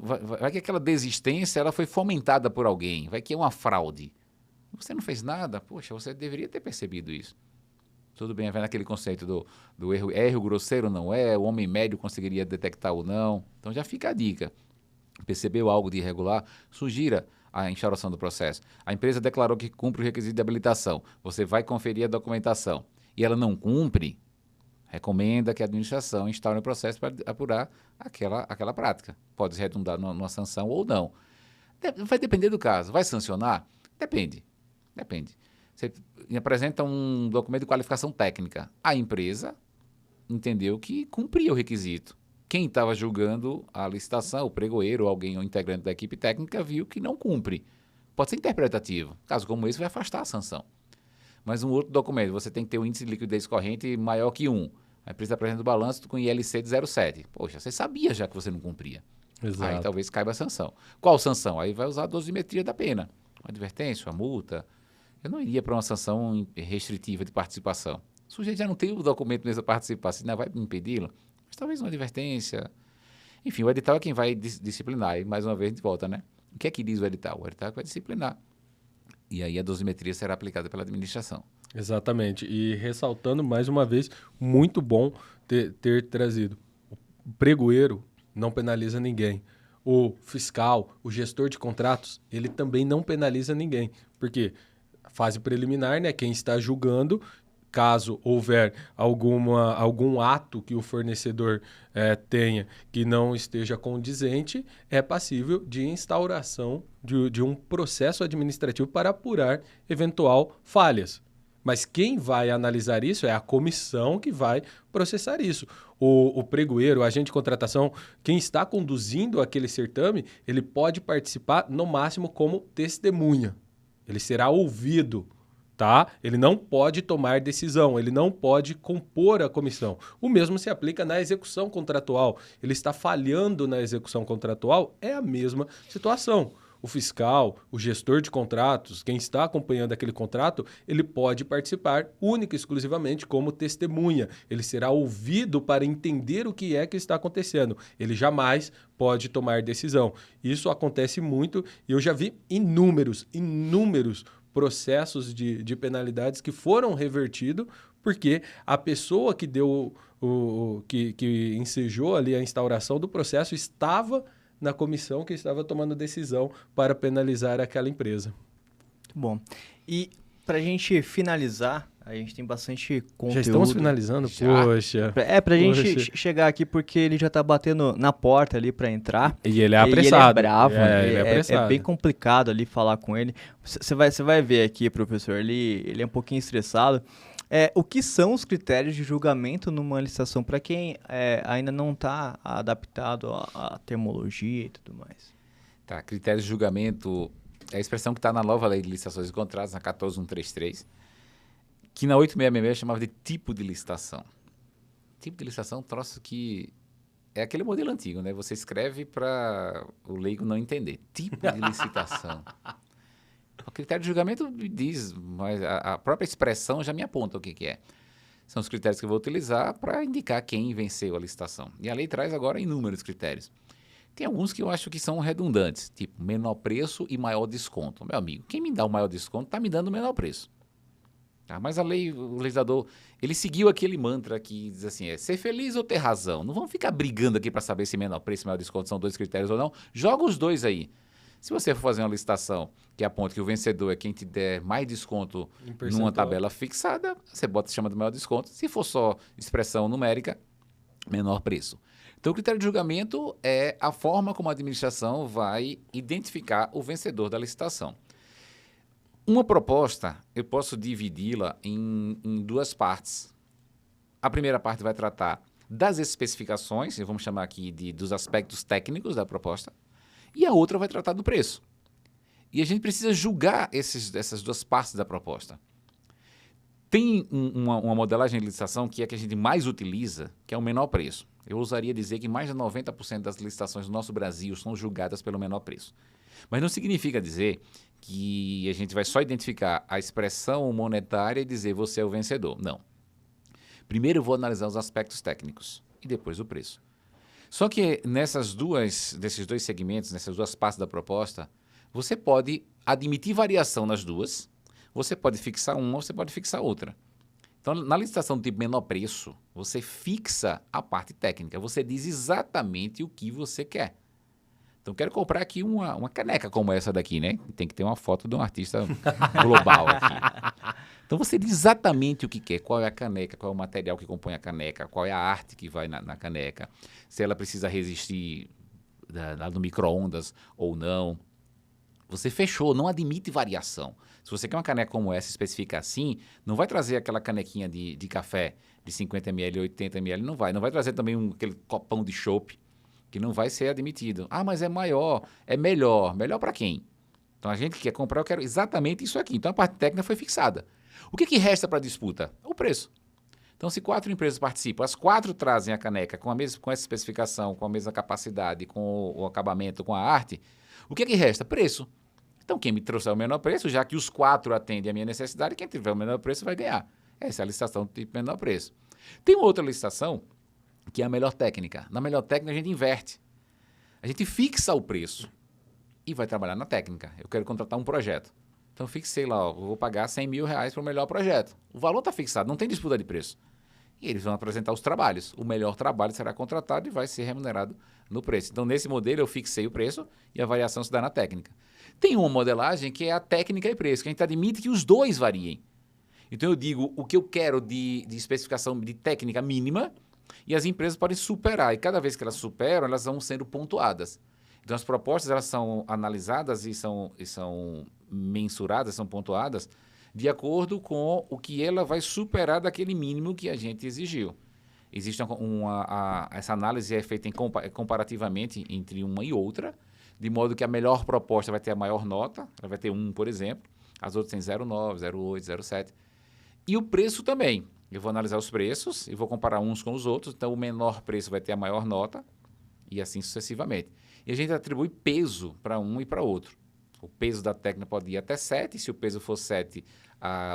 vai que aquela desistência ela foi fomentada por alguém, vai que é uma fraude. Você não fez nada, poxa, você deveria ter percebido isso. Tudo bem, vai naquele conceito do erro grosseiro não é, o homem médio conseguiria detectar ou não. Então já fica a dica. Percebeu algo de irregular, sugira a instauração do processo. A empresa declarou que cumpre o requisito de habilitação. Você vai conferir a documentação e ela não cumpre, recomenda que a administração instaure um processo para apurar aquela prática. Pode redundar numa sanção ou não. Vai depender do caso. Vai sancionar? Depende. Você apresenta um documento de qualificação técnica. A empresa entendeu que cumpria o requisito. Quem estava julgando a licitação, o pregoeiro ou alguém, ou integrante da equipe técnica, viu que não cumpre. Pode ser interpretativo. Caso como esse, vai afastar a sanção. Mas um outro documento, você tem que ter um índice de liquidez corrente maior que 1. A empresa apresenta o balanço com ILC de 0,7. Poxa, você sabia já que você não cumpria. Exato. Aí talvez caiba a sanção. Qual sanção? Aí vai usar a dosimetria da pena. Uma advertência, uma multa. Eu não iria para uma sanção restritiva de participação. O sujeito já não tem o documento nessa participação, ainda vai impedi-lo. Mas talvez uma advertência. Enfim, o edital é quem vai disciplinar. E mais uma vez a gente volta, né? O que é que diz o edital? O edital é que vai disciplinar. E aí a dosimetria será aplicada pela administração. Exatamente. E ressaltando mais uma vez, muito bom ter trazido. O pregoeiro não penaliza ninguém. O fiscal, o gestor de contratos, ele também não penaliza ninguém. Porque fase preliminar, né? Quem está julgando, caso houver algum ato que o fornecedor tenha que não esteja condizente, é passível de instauração de um processo administrativo para apurar eventual falhas. Mas quem vai analisar isso é a comissão que vai processar isso. O pregoeiro, o agente de contratação, quem está conduzindo aquele certame, ele pode participar no máximo como testemunha. Ele será ouvido, tá? Ele não pode tomar decisão, ele não pode compor a comissão. O mesmo se aplica na execução contratual. Ele está falhando na execução contratual, é a mesma situação. O fiscal, o gestor de contratos, quem está acompanhando aquele contrato, ele pode participar única e exclusivamente como testemunha. Ele será ouvido para entender o que é que está acontecendo. Ele jamais pode tomar decisão. Isso acontece muito e eu já vi inúmeros processos de penalidades que foram revertidos porque a pessoa que deu que ensejou ali a instauração do processo estava na comissão que estava tomando decisão para penalizar aquela empresa. Muito bom. E para a gente finalizar, a gente tem bastante conteúdo. Já estamos finalizando? Já? Poxa. Para a gente chegar aqui, porque ele já está batendo na porta ali para entrar. E ele é apressado. E ele é bravo. Ele é apressado. É bem complicado ali falar com ele. Você vai ver aqui, professor, ele é um pouquinho estressado. O que são os critérios de julgamento numa licitação para quem ainda não está adaptado à termologia e tudo mais? Tá, critérios de julgamento é a expressão que está na nova lei de licitações e contratos, na 14133, que na 866 chamava de tipo de licitação. Tipo de licitação é um troço que é aquele modelo antigo, né? Você escreve para o leigo não entender. Tipo de licitação. O critério de julgamento me diz, mas a própria expressão já me aponta o que é. São os critérios que eu vou utilizar para indicar quem venceu a licitação. E a lei traz agora inúmeros critérios. Tem alguns que eu acho que são redundantes, tipo menor preço e maior desconto. Meu amigo, quem me dá o maior desconto está me dando o menor preço. Tá? Mas a lei, o legislador, ele seguiu aquele mantra que diz assim, ser feliz ou ter razão. Não vamos ficar brigando aqui para saber se menor preço e maior desconto são 2 critérios ou não. Joga os 2 aí. Se você for fazer uma licitação que aponte que o vencedor é quem te der mais desconto numa tabela fixada, você chama de maior desconto. Se for só expressão numérica, menor preço. Então, o critério de julgamento é a forma como a administração vai identificar o vencedor da licitação. Uma proposta, eu posso dividi-la em 2 partes. A primeira parte vai tratar das especificações, vamos chamar aqui dos aspectos técnicos da proposta, e a outra vai tratar do preço. E a gente precisa julgar essas 2 partes da proposta. Tem uma modelagem de licitação que é a que a gente mais utiliza, que é o menor preço. Eu ousaria dizer que mais de 90% das licitações do nosso Brasil são julgadas pelo menor preço. Mas não significa dizer que a gente vai só identificar a expressão monetária e dizer você é o vencedor. Não. Primeiro eu vou analisar os aspectos técnicos e depois o preço. Só que desses 2 segmentos, nessas 2 partes da proposta, você pode admitir variação nas 2, você pode fixar uma ou você pode fixar outra. Então, na licitação do tipo menor preço, você fixa a parte técnica, você diz exatamente o que você quer. Então, quero comprar aqui uma caneca como essa daqui, né? Tem que ter uma foto de um artista global aqui. Então, você diz exatamente o que quer, qual é a caneca, qual é o material que compõe a caneca, qual é a arte que vai na caneca, se ela precisa resistir no micro-ondas ou não. Você fechou, não admite variação. Se você quer uma caneca como essa, especifica assim, não vai trazer aquela canequinha de café de 50 ml, 80 ml, não vai. Não vai trazer também aquele copão de chopp, que não vai ser admitido. Ah, mas é maior, é melhor. Melhor para quem? Então, a gente que quer comprar, eu quero exatamente isso aqui. Então, a parte técnica foi fixada. O que resta para a disputa? O preço. Então, se 4 empresas participam, as 4 trazem a caneca com essa especificação, com a mesma capacidade, com o acabamento, com a arte, o que resta? Preço. Então, quem me trouxer o menor preço, já que os 4 atendem a minha necessidade, quem tiver o menor preço vai ganhar. Essa é a licitação do tipo menor preço. Tem outra licitação, que é a melhor técnica. Na melhor técnica, a gente inverte. A gente fixa o preço e vai trabalhar na técnica. Eu quero contratar um projeto. Então, fixei lá, eu vou pagar R$100 mil para o melhor projeto. O valor está fixado, não tem disputa de preço. E eles vão apresentar os trabalhos. O melhor trabalho será contratado e vai ser remunerado no preço. Então, nesse modelo, eu fixei o preço e a variação se dá na técnica. Tem uma modelagem que é a técnica e preço, que a gente admite que os 2 variem. Então, eu digo o que eu quero de especificação de técnica mínima e as empresas podem superar. E cada vez que elas superam, elas vão sendo pontuadas. Então, as propostas elas são analisadas e são mensuradas, são pontuadas de acordo com o que ela vai superar daquele mínimo que a gente exigiu. Existe essa análise é feita comparativamente entre uma e outra, de modo que a melhor proposta vai ter a maior nota, ela vai ter 1, por exemplo, as outras têm 0,9, 0,8, 0,7. E o preço também. Eu vou analisar os preços e vou comparar uns com os outros, então o menor preço vai ter a maior nota e assim sucessivamente. E a gente atribui peso para um e para outro. O peso da técnica pode ir até 7, se o peso for 7,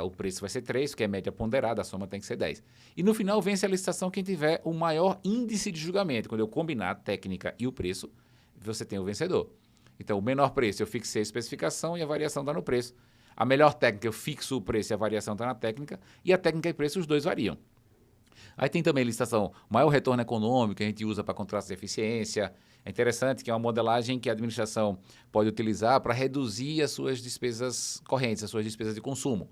o preço vai ser 3, porque é média ponderada, a soma tem que ser 10. E no final vence a licitação quem tiver o maior índice de julgamento. Quando eu combinar a técnica e o preço, você tem o vencedor. Então, o menor preço eu fixei a especificação e a variação está no preço. A melhor técnica eu fixo o preço e a variação está na técnica, e a técnica e preço os 2 variam. Aí tem também a licitação maior retorno econômico, que a gente usa para contratos de eficiência. É interessante que é uma modelagem que a administração pode utilizar para reduzir as suas despesas correntes, as suas despesas de consumo.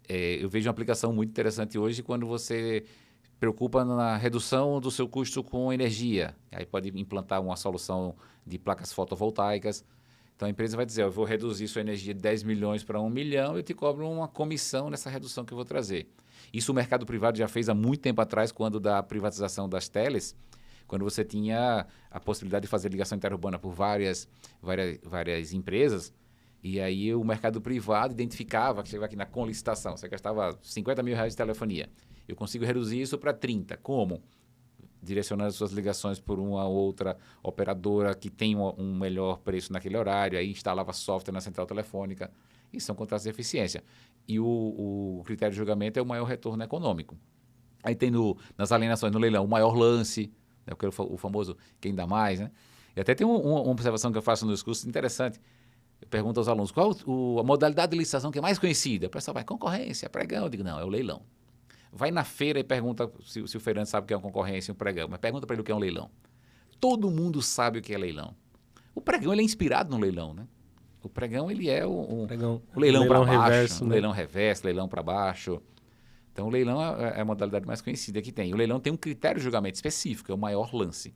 Eu vejo uma aplicação muito interessante hoje quando você preocupa na redução do seu custo com energia. Aí pode implantar uma solução de placas fotovoltaicas. Então a empresa vai dizer, eu vou reduzir sua energia de 10 milhões para 1 milhão e eu te cobro uma comissão nessa redução que eu vou trazer. Isso o mercado privado já fez há muito tempo atrás, quando da privatização das teles, quando você tinha a possibilidade de fazer ligação interurbana por várias empresas, E aí o mercado privado identificava, que chegava aqui na com licitação, você gastava 50 mil reais de telefonia. Eu consigo reduzir isso para 30. Como? Direcionando as suas ligações por uma outra operadora que tem um melhor preço naquele horário, aí instalava software na central telefônica. Isso são contratos de eficiência. E o critério de julgamento é o maior retorno econômico. Aí tem nas alienações, no leilão, o maior lance, né, o famoso quem dá mais, né? E até tem uma observação que eu faço nos cursos interessante. Eu pergunto aos alunos, qual a modalidade de licitação que é mais conhecida? O pessoal vai, concorrência, pregão. Eu digo, não, é o leilão. Vai na feira e pergunta se o feirante sabe o que é uma concorrência e um pregão, mas pergunta para ele o que é um leilão. Todo mundo sabe o que é leilão. O pregão ele é inspirado no leilão, né? O pregão ele é o leilão para baixo, reverso, leilão reverso, leilão para baixo. Então o leilão é a modalidade mais conhecida que tem. O leilão tem um critério de julgamento específico, é o maior lance.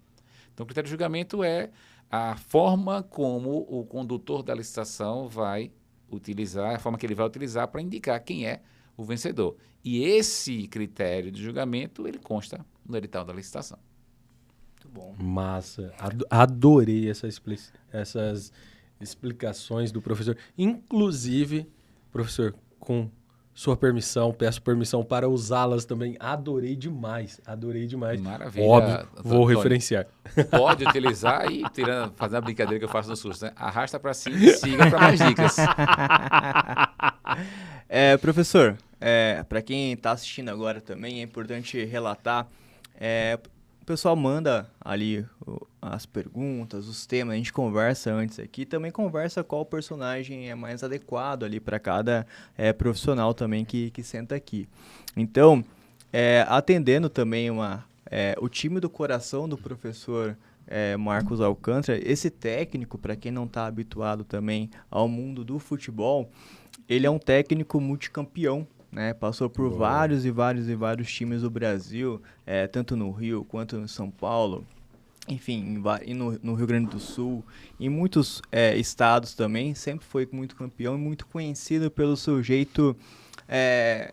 Então o critério de julgamento é a forma como o condutor da licitação vai utilizar, a forma que ele vai utilizar para indicar quem é o vencedor. E esse critério de julgamento, ele consta no edital da licitação. Muito bom. Massa. Adorei essas explicações do professor. Inclusive, professor, com sua permissão, peço permissão para usá-las também. Adorei demais. Maravilha. Óbvio, vou Antônio, referenciar. Pode utilizar e, fazendo a brincadeira que eu faço no curso, né? Arrasta para cima e siga para mais dicas. Professor, para quem está assistindo agora também, é importante relatar, o pessoal manda ali as perguntas, os temas, a gente conversa antes aqui, também conversa qual personagem é mais adequado ali para cada profissional também que senta aqui. Então, atendendo também o time do coração do professor Marcos Alcântara, esse técnico, para quem não está habituado também ao mundo do futebol, ele é um técnico multicampeão, né? Passou por vários times do Brasil, tanto no Rio quanto no São Paulo, enfim, no Rio Grande do Sul, em muitos estados também, sempre foi muito campeão e muito conhecido pelo seu jeito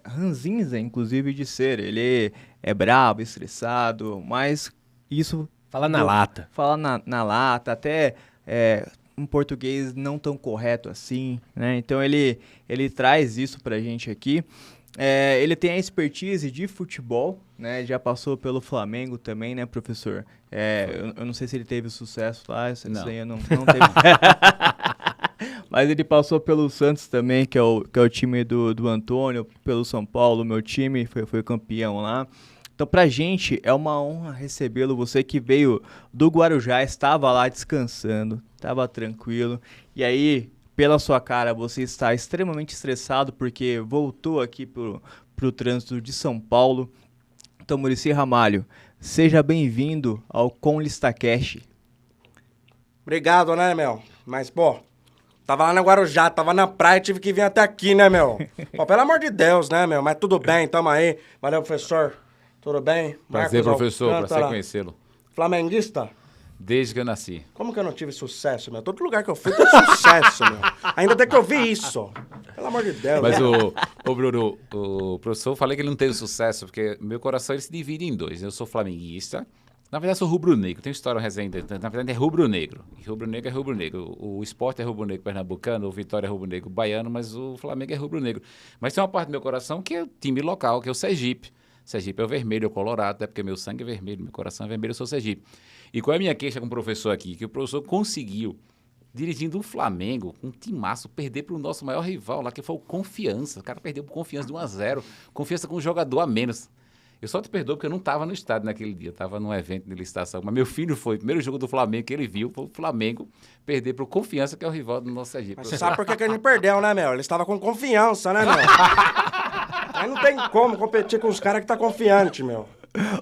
ranzinza, inclusive, de ser. Ele é bravo, estressado, mas isso... Fala na lata. Fala na lata, até... um português não tão correto assim, né? Então ele traz isso pra gente aqui. Ele tem a expertise de futebol, né? Já passou pelo Flamengo também, né, professor? Eu não sei se ele teve sucesso lá, isso aí eu não teve. Mas ele passou pelo Santos também, que é o time do Antônio, pelo São Paulo, meu time, foi campeão lá. Então, pra gente, é uma honra recebê-lo. Você que veio do Guarujá, estava lá descansando, estava tranquilo. E aí, pela sua cara, você está extremamente estressado porque voltou aqui pro trânsito de São Paulo. Então, Muricy Ramalho, seja bem-vindo ao Com ListaCast. Obrigado, né, meu? Mas, pô, tava lá na Guarujá, tava na praia, tive que vir até aqui, né, meu? Pô, pelo amor de Deus, né, meu? Mas tudo bem, tamo aí. Valeu, professor. Tudo bem? Prazer, Marcos professor. Alcântara, Prazer conhecê-lo. Flamenguista? Desde que eu nasci. Como que eu não tive sucesso, meu? Todo lugar que eu fui tem sucesso, meu. Ainda até que eu vi isso. Pelo amor de Deus. Mas né? o Bruno, o professor, eu falei que ele não teve sucesso, porque meu coração ele se divide em dois. Eu sou flamenguista. Na verdade, sou rubro-negro. Tem história, resenha. Na verdade, é rubro-negro. E rubro-negro é rubro-negro. O Sport é rubro-negro pernambucano, o Vitória é rubro-negro baiano, mas o Flamengo é rubro-negro. Mas tem uma parte do meu coração que é o time local, que é o Sergipe. Sergipe é o vermelho, é o colorado, até porque meu sangue é vermelho, meu coração é vermelho, eu sou Sergipe. E qual é a minha queixa com o professor aqui? Que o professor conseguiu, dirigindo o Flamengo, com um timaço, perder para o nosso maior rival lá, que foi o Confiança. O cara perdeu por Confiança de 1-0. Confiança com um jogador a menos. Eu só te perdoo porque eu não estava no estádio naquele dia, eu estava num evento de licitação. Mas meu filho foi, o primeiro jogo do Flamengo que ele viu, foi o Flamengo perder para o Confiança, que é o rival do nosso Sergipe. Mas você sabe por que a gente perdeu, né, meu? Ele estava com confiança, né, meu? Aí não tem como competir com os caras que tá confiante, meu.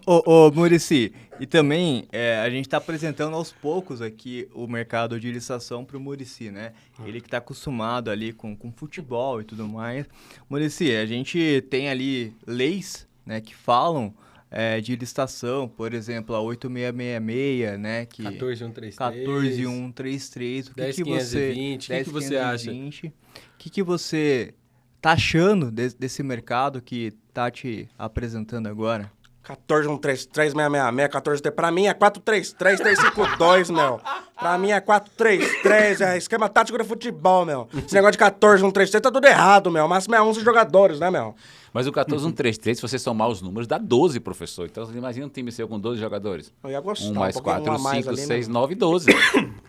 Ô, Muricy, e também a gente tá apresentando aos poucos aqui o mercado de licitação pro Muricy, né? Ele que tá acostumado ali com futebol e tudo mais. Muricy, a gente tem ali leis, né, que falam de licitação, por exemplo, a 8666, né? Que 14133. 14133. O que 10520. O que você acha? O que você tá achando desse mercado que tá te apresentando agora? 14133, 666, 14, pra mim é 433, 352, meu. Pra mim é 4-3-3, é esquema tático de futebol, meu. Esse negócio de 14-1-3-3 tá tudo errado, meu. O máximo é 11 jogadores, né, meu? Mas o 14-1-3-3, se você somar os números, dá 12, professor. Então, você imagina um time seu com 12 jogadores. Eu ia gostar. 1 mais pouquinho 4, a mais 5, ali, 6, né? 9, 12.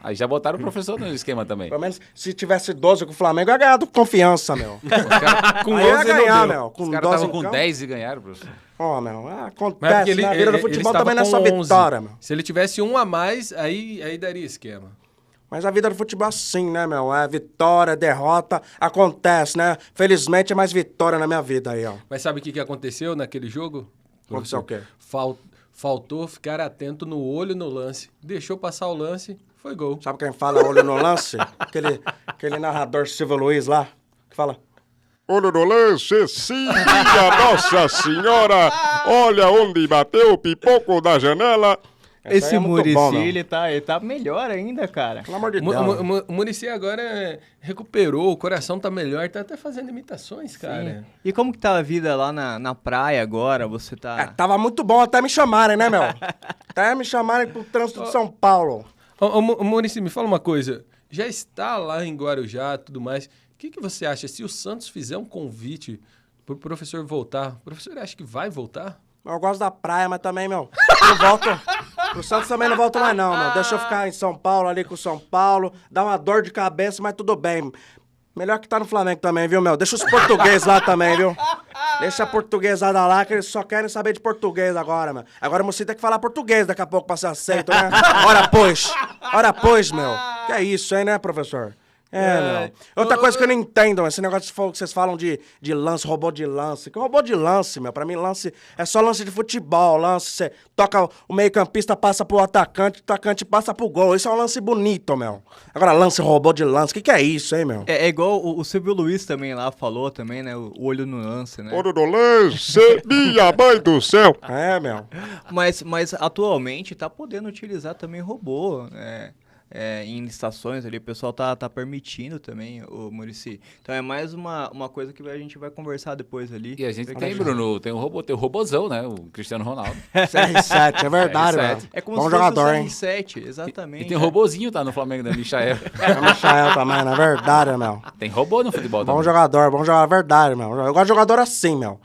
Aí já botaram o professor no esquema também. Pelo menos se tivesse 12 com o Flamengo, eu ia ganhar do Confiança, meu. Os caras Com Aí eu ia 11 não ganhar, deu. meu. Com os caras 12 estavam em com campo. 10 e ganharam, professor. Ó, meu, Mas é acontece, porque na vida do ele futebol estava também não é só com 11. vitória, meu. Se ele tivesse um a mais, aí daria esquema. Mas a vida do futebol é assim, né, meu? É vitória, derrota, acontece, né? Felizmente é mais vitória na minha vida aí, ó. Mas sabe o que aconteceu naquele jogo? Aconteceu o quê? Faltou ficar atento no olho no lance. Deixou passar o lance, foi gol. Sabe quem fala olho no lance? aquele narrador Silvio Luiz lá, que fala... Olho no lance, sim, minha Nossa Senhora! Olha onde bateu o pipoco da janela. Essa Esse aí é muito Muricy, bom, meu. ele tá melhor ainda, cara. Pelo amor de O Deus. Muricy agora recuperou, o coração tá melhor, tá até fazendo imitações, cara. E como que tá a vida lá na praia agora? Você É, tá... tava muito bom até me chamarem, né, meu? Até me chamarem pro trânsito de São Paulo. Ô, Muricy, me fala uma coisa. Já está lá em Guarujá e tudo mais. O que você acha? Se o Santos fizer um convite pro professor voltar, o professor acha que vai voltar? Eu gosto da praia, mas também, meu, não volto. Pro Santos também não volto mais, não, meu. Deixa eu ficar em São Paulo, ali com o São Paulo. Dá uma dor de cabeça, mas tudo bem. Melhor que tá no Flamengo também, viu, meu? Deixa os portugueses lá também, viu? Deixa a portuguesada lá, que eles só querem saber de português agora, meu. Agora o Mocinho tem que falar português daqui a pouco pra ser aceito, né? Ora, pois, meu. Que é isso, hein, né, professor? Meu. Outra coisa que eu não entendo, esse negócio que vocês falam de lance, robô de lance. Que robô de lance, meu? Pra mim, lance é só lance de futebol. Lance, você toca, o meio-campista passa pro atacante, o atacante passa pro gol. Isso é um lance bonito, meu. Agora, lance, robô de lance, que é isso, hein, meu? É igual o Silvio Luiz também lá falou também, né? O olho no lance, né? Olho no lance, minha mãe do céu. É, meu. Mas atualmente tá podendo utilizar também robô, né? Em licitações ali, o pessoal tá permitindo também, o Muricy. Então é mais uma coisa que a gente vai conversar depois ali. E a gente tem, Bruno, tem o robôzão, né? O Cristiano Ronaldo. CR7, é verdade, CR7. meu. É como Bom se jogador, fosse o hein? CR7, exatamente. E tem um robozinho, tá, no Flamengo, da Michael. É o Michael também, não é verdade, meu. Tem robô no futebol Bom também. jogador, verdade, meu. Eu gosto de jogador assim, meu.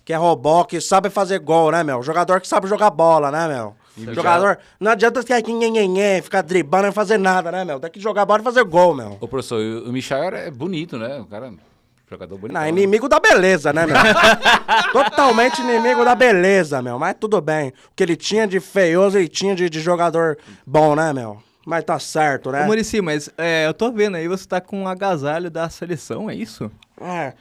Que é robô, que sabe fazer gol, né, meu? Jogador que sabe jogar bola, né, meu? Jogador, não adianta ficar aqui, ficar driblando e fazer nada, né, meu? Tem que jogar bola e fazer gol, meu. Ô, professor, o Michael é bonito, né? O cara, jogador bonito. Não, inimigo da beleza, né, meu? Totalmente inimigo da beleza, meu. Mas tudo bem. O que ele tinha de feioso, ele tinha de jogador bom, né, meu? Mas tá certo, né? Ô, Muricy, mas eu tô vendo aí, você tá com um agasalho da seleção, é isso? É.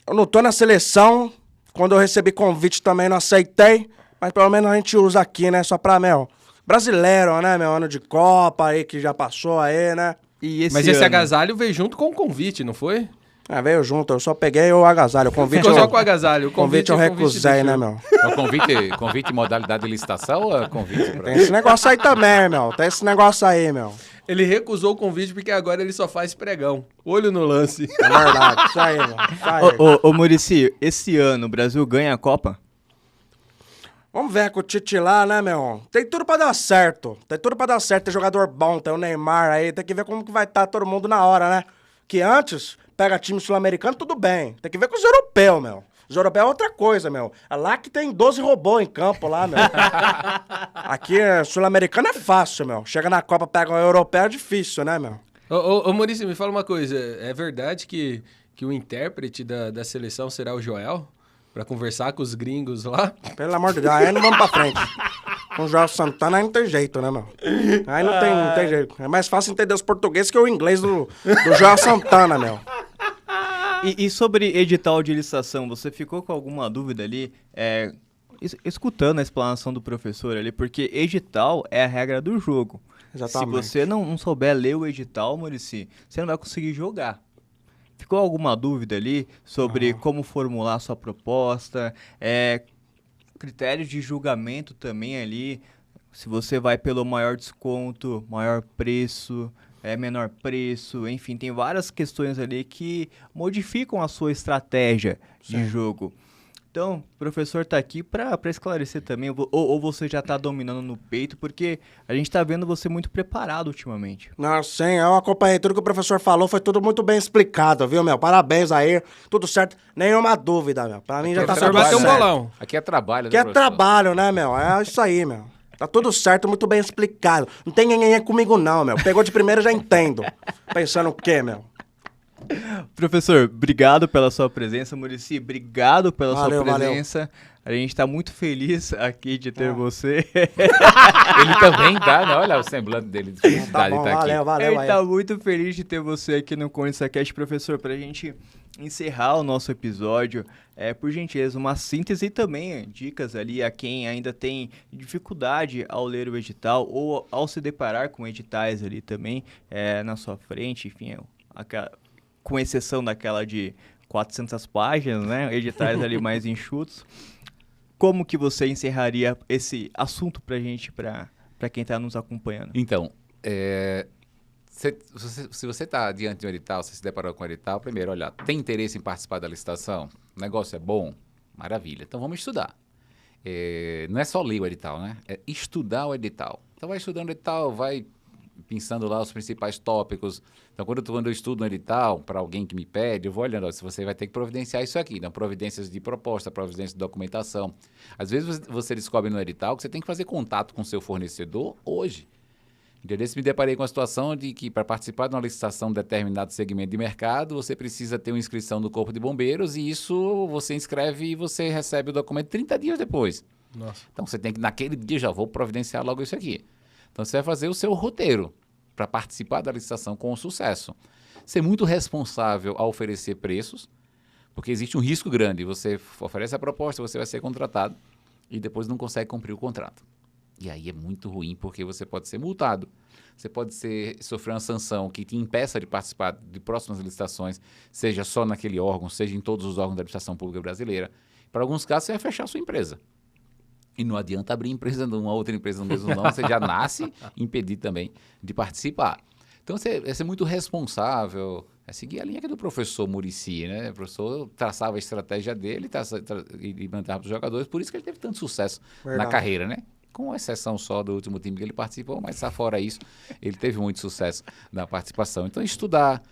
Eu não tô na seleção. Quando eu recebi convite também não aceitei. Mas pelo menos a gente usa aqui, né? Só pra, meu, brasileiro, né, meu? Ano de Copa aí, que já passou aí, né? E Mas esse ano? agasalho veio junto com o convite, não foi? É, veio junto. Eu só peguei o agasalho. O convite Ficou eu, só com o agasalho. O convite eu recusei, né, meu? É convite em modalidade de licitação ou é convite pra... Tem esse negócio aí também, meu. Tem esse negócio aí, meu. Ele recusou o convite porque agora ele só faz pregão. Olho no lance. É verdade. Isso aí, meu. Isso aí. Ô, Muricy, esse ano o Brasil ganha a Copa? Vamos ver com o Tite lá, né, meu? Tem tudo pra dar certo. Tem tudo pra dar certo. Tem jogador bom, tem o Neymar aí. Tem que ver como que vai estar todo mundo na hora, né? Que antes, pega time sul-americano, tudo bem. Tem que ver com os europeus, meu. Os europeus é outra coisa, meu. É lá que tem 12 robôs em campo lá, meu. Aqui, sul-americano é fácil, meu. Chega na Copa, pega o europeu, é difícil, né, meu? Ô, Maurício, me fala uma coisa. É verdade que o intérprete da seleção será o Joel? Pra conversar com os gringos lá? Pelo amor de Deus, aí não vamos pra frente. Com o Joel Santana aí não tem jeito, né, meu? Aí não tem jeito. É mais fácil entender os portugueses que o inglês do Joel Santana, meu. E sobre edital de licitação, você ficou com alguma dúvida ali, escutando a explanação do professor ali, porque edital é a regra do jogo. Exatamente. Se você não souber ler o edital, Muricy, você não vai conseguir jogar. Ficou alguma dúvida ali sobre como formular a sua proposta, critérios de julgamento também ali, se você vai pelo maior desconto, maior preço, menor preço, enfim, tem várias questões ali que modificam a sua estratégia de jogo. Então, o professor está aqui para esclarecer também, ou você já está dominando no peito, porque a gente está vendo você muito preparado ultimamente. Não, sim, eu acompanhei tudo que o professor falou, foi tudo muito bem explicado, viu, meu? Parabéns aí, tudo certo, nenhuma dúvida, meu. Pra mim já tá tudo bateu um certo. bolão. Aqui é trabalho, né, Aqui é professor? trabalho, né, meu? É isso aí, meu. Tá tudo certo, muito bem explicado. Não tem ninguém comigo não, meu. Pegou de primeira, já entendo. Pensando o quê, meu? Professor, obrigado pela sua presença. Muricy, obrigado pela Valeu, sua presença. A gente está muito feliz aqui de ter você. Ele também tá, né? Olha o semblante dele de Tá felicidade bom, tá aqui. valeu, valeu Ele aí. tá muito feliz de ter você aqui no ConlistaCast, professor, pra gente encerrar o nosso episódio. Por gentileza, uma síntese e também dicas ali a quem ainda tem dificuldade ao ler o edital ou ao se deparar com editais ali também na sua frente, enfim, com exceção daquela de 400 páginas, né? Editais ali mais enxutos. Como que você encerraria esse assunto pra gente, pra quem tá nos acompanhando? Então, se você está diante de um edital, você se deparou com um edital, primeiro, olha, tem interesse em participar da licitação? O negócio é bom? Maravilha. Então vamos estudar. Não é só ler o edital, né? É estudar o edital. Então vai estudando o edital, vai pensando lá os principais tópicos. Então quando eu estudo um edital, para alguém que me pede, eu vou olhando, ó, se você vai ter que providenciar isso aqui. Então providências de proposta, providências de documentação. Às vezes você descobre no edital que você tem que fazer contato com o seu fornecedor hoje. Um dia desse me deparei com a situação de que para participar de uma licitação de determinado segmento de mercado, você precisa ter uma inscrição do Corpo de Bombeiros e isso você inscreve e você recebe o documento 30 dias depois. Nossa. Então você tem que, naquele dia, já vou providenciar logo isso aqui. Então você vai fazer o seu roteiro para participar da licitação com sucesso. Ser muito responsável ao oferecer preços, porque existe um risco grande. Você oferece a proposta, você vai ser contratado e depois não consegue cumprir o contrato. E aí é muito ruim, porque você pode ser multado, você pode sofrer uma sanção que te impeça de participar de próximas licitações, seja só naquele órgão, seja em todos os órgãos da administração pública brasileira. Para alguns casos, você vai fechar a sua empresa. E não adianta abrir empresa numa outra empresa no mesmo nome, você já nasce impedido também de participar. Então, é ser muito responsável, é seguir a linha que é do professor Muricy, né? O professor traçava a estratégia dele e mandava para os jogadores, por isso que ele teve tanto sucesso na carreira, né? Com exceção só do último time que ele participou, mas fora isso, ele teve muito sucesso na participação. Então, estudar,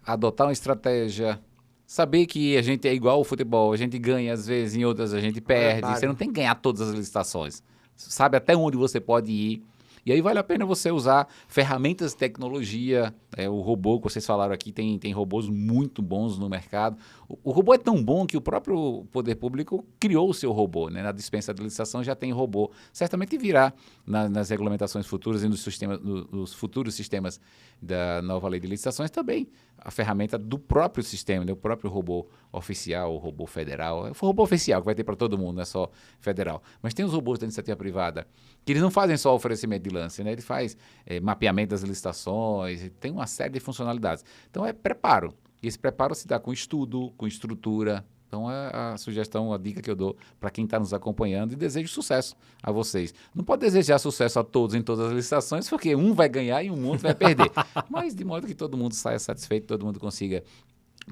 adotar uma estratégia, saber que a gente é igual ao futebol, a gente ganha às vezes, em outras a gente perde. Verdade. Você não tem que ganhar todas as licitações. Sabe até onde você pode ir. E aí vale a pena você usar ferramentas de tecnologia, o robô que vocês falaram aqui, tem robôs muito bons no mercado. O robô é tão bom que o próprio poder público criou o seu robô, né? Na dispensa de licitação já tem robô. Certamente virá nas regulamentações futuras e nos futuros sistemas da nova lei de licitações também a ferramenta do próprio sistema, né? O próprio robô oficial, o robô federal. O robô oficial que vai ter para todo mundo, não é só federal. Mas tem os robôs da iniciativa privada, que eles não fazem só oferecimento de lance, né? Ele faz mapeamento das licitações, tem uma série de funcionalidades. Então é preparo. E esse preparo se dá com estudo, com estrutura. Então é a sugestão, a dica que eu dou para quem está nos acompanhando e desejo sucesso a vocês. Não pode desejar sucesso a todos em todas as licitações, porque um vai ganhar e um outro vai perder. Mas de modo que todo mundo saia satisfeito, todo mundo consiga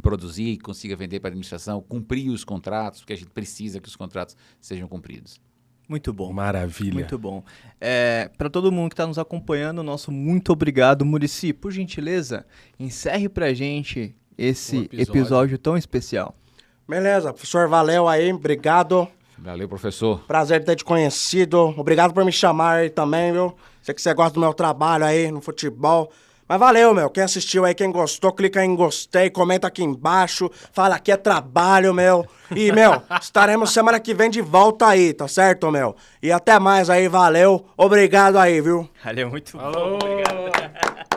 produzir, consiga vender para a administração, cumprir os contratos, porque a gente precisa que os contratos sejam cumpridos. Muito bom. Maravilha. Muito bom. Para todo mundo que está nos acompanhando, nosso muito obrigado, Muricy. Por gentileza, encerre pra gente esse episódio tão especial. Beleza, professor, valeu aí, obrigado. Valeu, professor. Prazer em ter te conhecido. Obrigado por me chamar aí também, viu? Sei que você gosta do meu trabalho aí no futebol. Mas valeu, meu. Quem assistiu aí, quem gostou, clica em gostei, comenta aqui embaixo, fala que é trabalho, meu. E, meu, estaremos semana que vem de volta aí, tá certo, meu? E até mais aí, valeu. Obrigado aí, viu? Valeu, muito bom. Obrigado.